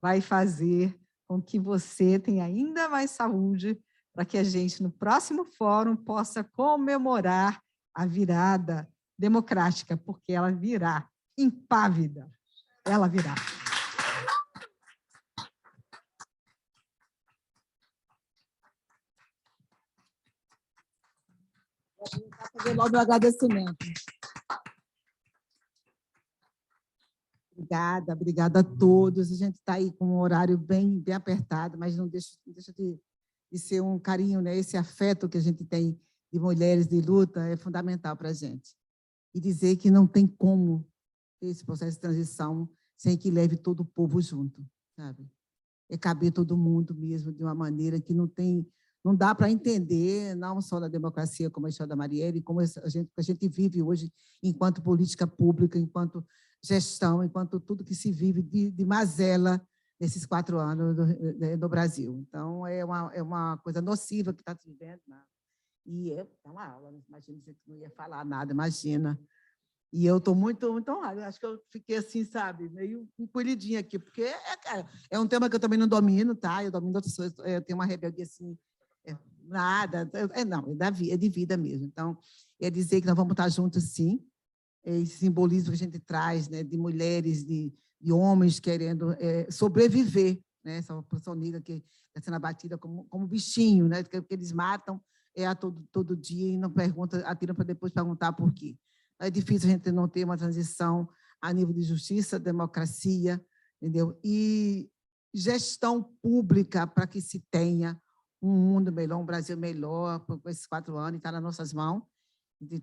vai fazer com que você tenha ainda mais saúde, para que a gente, no próximo fórum, possa comemorar a virada democrática, porque ela virá impávida, ela virá. Vou fazer logo o agradecimento. Obrigada a todos. A gente está aí com um horário bem apertado, mas não deixa de ser um carinho, né? Esse afeto que a gente tem de mulheres de luta é fundamental para a gente. E dizer que não tem como ter esse processo de transição sem que leve todo o povo junto, sabe? É caber todo mundo mesmo de uma maneira que não dá para entender, não só da democracia, como a história da Marielle, como a gente vive hoje enquanto política pública, enquanto gestão, enquanto tudo que se vive de mazela nesses 4 anos do Brasil. Então, é uma coisa nociva que está se vivendo. Né? E é uma aula, imagina, a gente não ia falar nada, imagina. E eu estou muito honrada. Acho que eu fiquei assim, sabe, meio encolhidinha aqui, porque é um tema que eu também não domino, tá? Eu domino outras coisas, eu tenho uma rebeldia assim, nada, não, é de vida mesmo. Então, é dizer que nós vamos estar juntos, sim. Esse simbolismo que a gente traz, né, de mulheres, de homens querendo sobreviver, né? Essa população negra que está sendo abatida como bichinho, né? Que eles matam todo dia e não atiram para depois perguntar por quê. É difícil a gente não ter uma transição a nível de justiça, democracia, entendeu? E gestão pública para que se tenha um mundo melhor, um Brasil melhor, com esses 4 anos, está nas nossas mãos.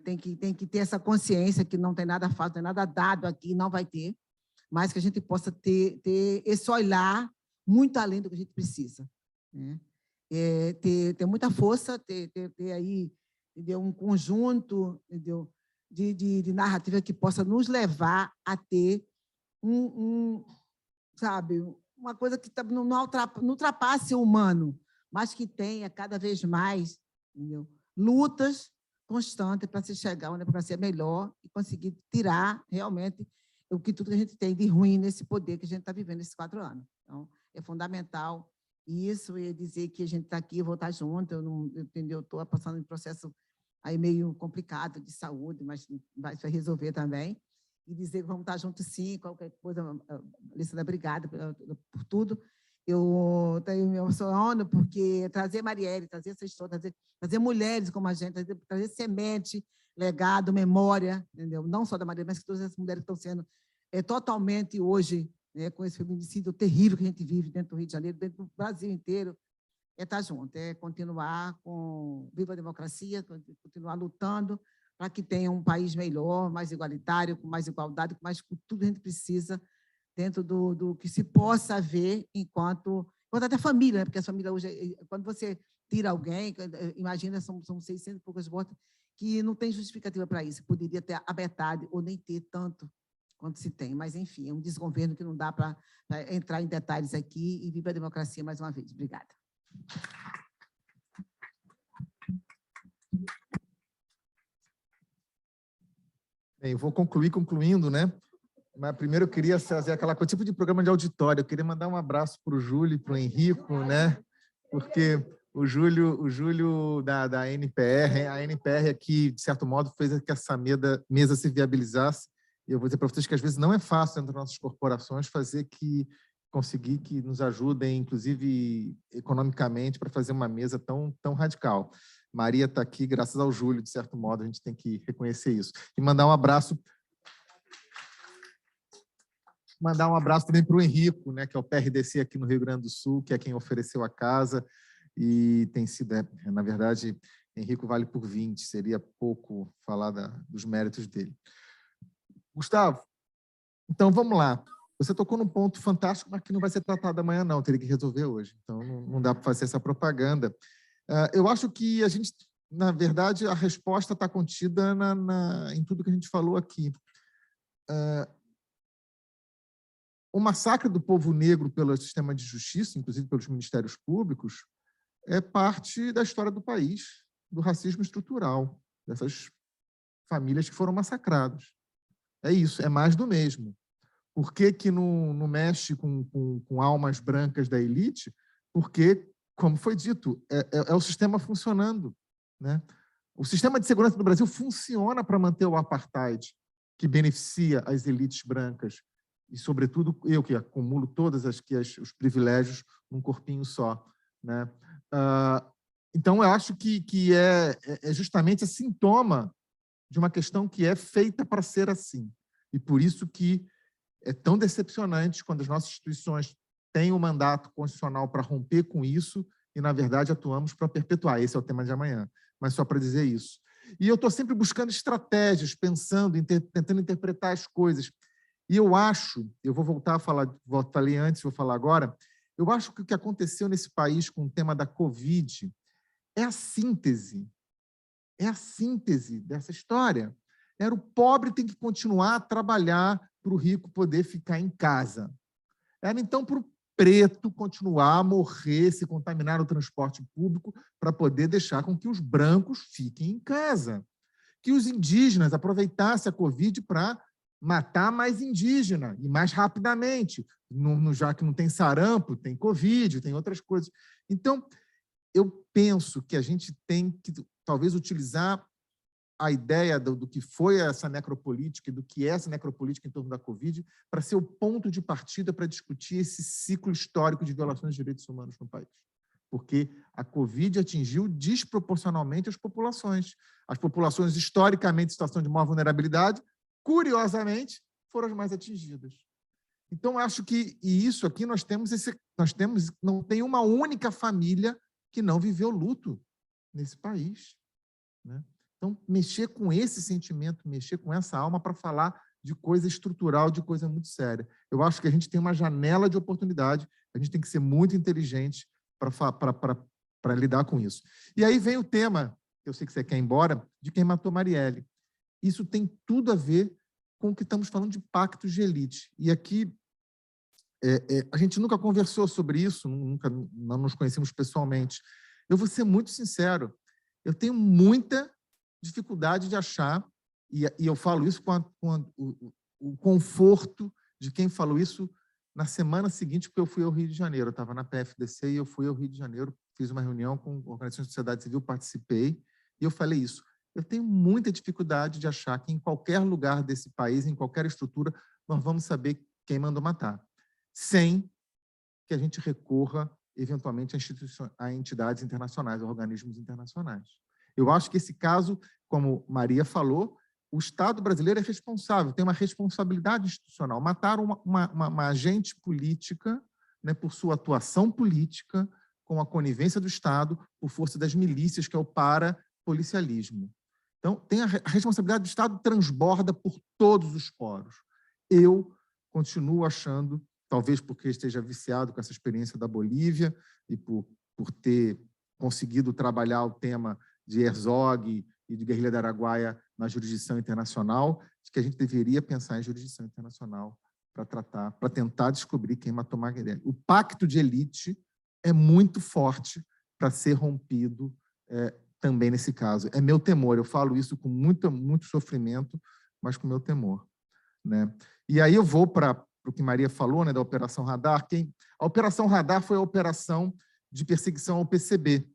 Tem que ter essa consciência que não tem nada fácil, não tem nada dado aqui, não vai ter, mas que a gente possa ter esse olhar muito além do que a gente precisa. Né? Ter muita força, ter aí, entendeu? Um conjunto, entendeu? de narrativa que possa nos levar a ter sabe, uma coisa que não ultrapasse o humano, mas que tenha cada vez mais, entendeu? Lutas constantes para se chegar a uma democracia melhor e conseguir tirar realmente tudo que a gente tem de ruim nesse poder que a gente está vivendo nesses 4 anos. Então, é fundamental isso, e dizer que a gente está aqui, vou estar junto, entendeu? Estou passando um processo aí meio complicado de saúde, mas vai resolver também, e dizer que vamos estar juntos sim, qualquer coisa, Alessandra, obrigada por tudo. Eu tenho me emocionando porque trazer Marielle, trazer essa história, trazer mulheres como a gente, trazer semente, legado, memória, entendeu? Não só da Marielle, mas que todas as mulheres estão sendo totalmente hoje, né, com esse feminicídio terrível que a gente vive dentro do Rio de Janeiro, dentro do Brasil inteiro, estar junto, continuar com viva a democracia, continuar lutando para que tenha um país melhor, mais igualitário, com mais igualdade, com tudo que a gente precisa dentro do que se possa ver enquanto até família, né? Porque a família hoje, quando você tira alguém, imagina, são 600 e poucas mortes, que não tem justificativa para isso, poderia ter a metade ou nem ter tanto quanto se tem, mas, enfim, é um desgoverno que não dá para entrar em detalhes aqui, e viva a democracia mais uma vez. Obrigada. Bem, eu vou concluindo, né? Mas primeiro eu queria fazer aquele tipo de programa de auditório. Eu queria mandar um abraço para o Júlio e para o Henrico, né? Porque o Júlio da NPR, a NPR aqui, de certo modo, fez que essa mesa se viabilizasse. E eu vou dizer para vocês que às vezes não é fácil dentro das nossas corporações conseguir que nos ajudem, inclusive economicamente, para fazer uma mesa tão radical. Maria está aqui graças ao Júlio, de certo modo, a gente tem que reconhecer isso. E mandar um abraço também para o Henrico, né, que é o PRDC aqui no Rio Grande do Sul, que é quem ofereceu a casa, e tem sido, na verdade, Henrico vale por 20, seria pouco falar dos méritos dele. Gustavo, então vamos lá. Você tocou num ponto fantástico, mas que não vai ser tratado amanhã, não, teria que resolver hoje. Então, não dá para fazer essa propaganda. Eu acho que a gente, na verdade, a resposta está contida em tudo que a gente falou aqui. O massacre do povo negro pelo sistema de justiça, inclusive pelos ministérios públicos, é parte da história do país, do racismo estrutural, dessas famílias que foram massacradas. É isso, é mais do mesmo. Por que não mexe com almas brancas da elite? Porque, como foi dito, é o sistema funcionando, né? O sistema de segurança do Brasil funciona para manter o apartheid, que beneficia as elites brancas, e, sobretudo, eu que acumulo todos os privilégios num corpinho só, né? Então, eu acho que é justamente sintoma de uma questão que é feita para ser assim. E por isso que é tão decepcionante quando as nossas instituições têm um mandato constitucional para romper com isso e, na verdade, atuamos para perpetuar. Esse é o tema de amanhã, mas só para dizer isso. E eu estou sempre buscando estratégias, pensando, tentando interpretar as coisas. E eu acho, eu vou voltar a falar, falei antes, vou falar agora, eu acho que o que aconteceu nesse país com o tema da Covid é a síntese dessa história. Era o pobre tem que continuar a trabalhar para o rico poder ficar em casa. Era, então, para o preto continuar a morrer, se contaminar no transporte público, para poder deixar com que os brancos fiquem em casa. Que os indígenas aproveitassem a Covid para matar mais indígena, e mais rapidamente, já que não tem sarampo, tem Covid, tem outras coisas. Então, eu penso que a gente tem que, talvez, utilizar a ideia do que foi essa necropolítica e do que é essa necropolítica em torno da Covid para ser o ponto de partida para discutir esse ciclo histórico de violações de direitos humanos no país. Porque a Covid atingiu desproporcionalmente as populações. As populações historicamente em situação de maior vulnerabilidade, curiosamente, foram as mais atingidas. Então, acho que isso aqui não tem uma única família que não viveu luto nesse país, né? Então, mexer com esse sentimento, mexer com essa alma para falar de coisa estrutural, de coisa muito séria. Eu acho que a gente tem uma janela de oportunidade, a gente tem que ser muito inteligente para lidar com isso. E aí vem o tema, que eu sei que você quer ir embora, de quem matou Marielle. isso tem tudo a ver com o que estamos falando de pactos de elite. E aqui, a gente nunca conversou sobre isso, não nos conhecemos pessoalmente. Eu vou ser muito sincero, eu tenho muita dificuldade de achar, e eu falo isso com o conforto de quem falou isso na semana seguinte, porque eu fui ao Rio de Janeiro, eu estava na PFDC e eu fui ao Rio de Janeiro, fiz uma reunião com organizações de sociedade civil, participei, e eu falei isso. Eu tenho muita dificuldade de achar que em qualquer lugar desse país, em qualquer estrutura, nós vamos saber quem mandou matar, sem que a gente recorra, eventualmente, a entidades internacionais, a organismos internacionais. Eu acho que esse caso, como Maria falou, o Estado brasileiro é responsável, tem uma responsabilidade institucional. Mataram uma agente política, né, por sua atuação política, com a conivência do Estado, por força das milícias, que é o parapolicialismo. Então, a responsabilidade do Estado transborda por todos os poros. Eu continuo achando, talvez porque esteja viciado com essa experiência da Bolívia e por ter conseguido trabalhar o tema de Herzog e de guerrilha do Araguaia na jurisdição internacional, de que a gente deveria pensar em jurisdição internacional para tentar descobrir quem matou Marighella. O pacto de elite é muito forte para ser rompido também nesse caso. É meu temor, eu falo isso com muito sofrimento, mas com meu temor, né? E aí eu vou para o que Maria falou, né, da Operação Radar. A Operação Radar foi a operação de perseguição ao PCB,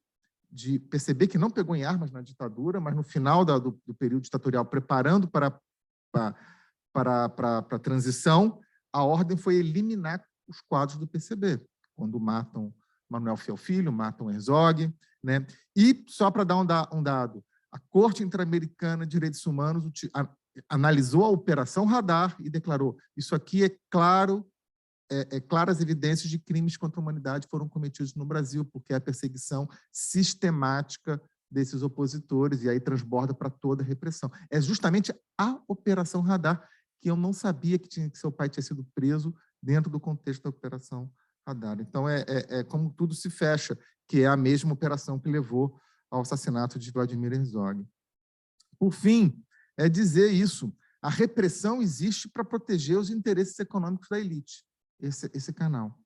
que não pegou em armas na ditadura, mas no final do período ditatorial, preparando para a transição, a ordem foi eliminar os quadros do PCB, quando matam Manuel Fiel Filho, matam Herzog, né? E, só para dar um dado, a Corte Interamericana de Direitos Humanos analisou a Operação Radar e declarou: isso aqui é claras evidências de crimes contra a humanidade foram cometidos no Brasil, porque é a perseguição sistemática desses opositores, e aí transborda para toda a repressão. É justamente a Operação Radar, que eu não sabia que seu pai tinha sido preso dentro do contexto da Operação Radar. Então, é como tudo se fecha, que é a mesma operação que levou ao assassinato de Vladimir Herzog. Por fim, é dizer isso: a repressão existe para proteger os interesses econômicos da elite, esse canal.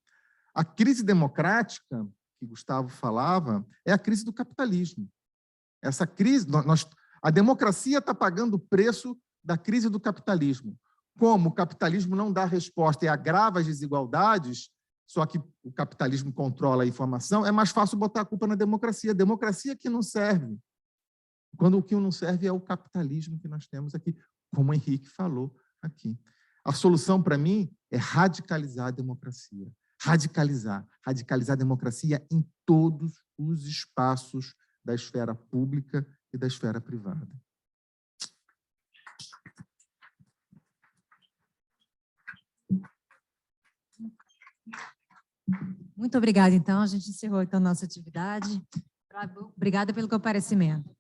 A crise democrática, que Gustavo falava, é a crise do capitalismo. Essa crise, a democracia está pagando o preço da crise do capitalismo. Como o capitalismo não dá resposta e agrava as desigualdades, só que o capitalismo controla a informação, é mais fácil botar a culpa na democracia. A democracia que não serve. Quando o que não serve é o capitalismo que nós temos aqui, como o Henrique falou aqui. A solução, para mim, é radicalizar a democracia. Radicalizar a democracia em todos os espaços da esfera pública e da esfera privada. Muito obrigada, então. A gente encerrou então a nossa atividade. Obrigada pelo comparecimento.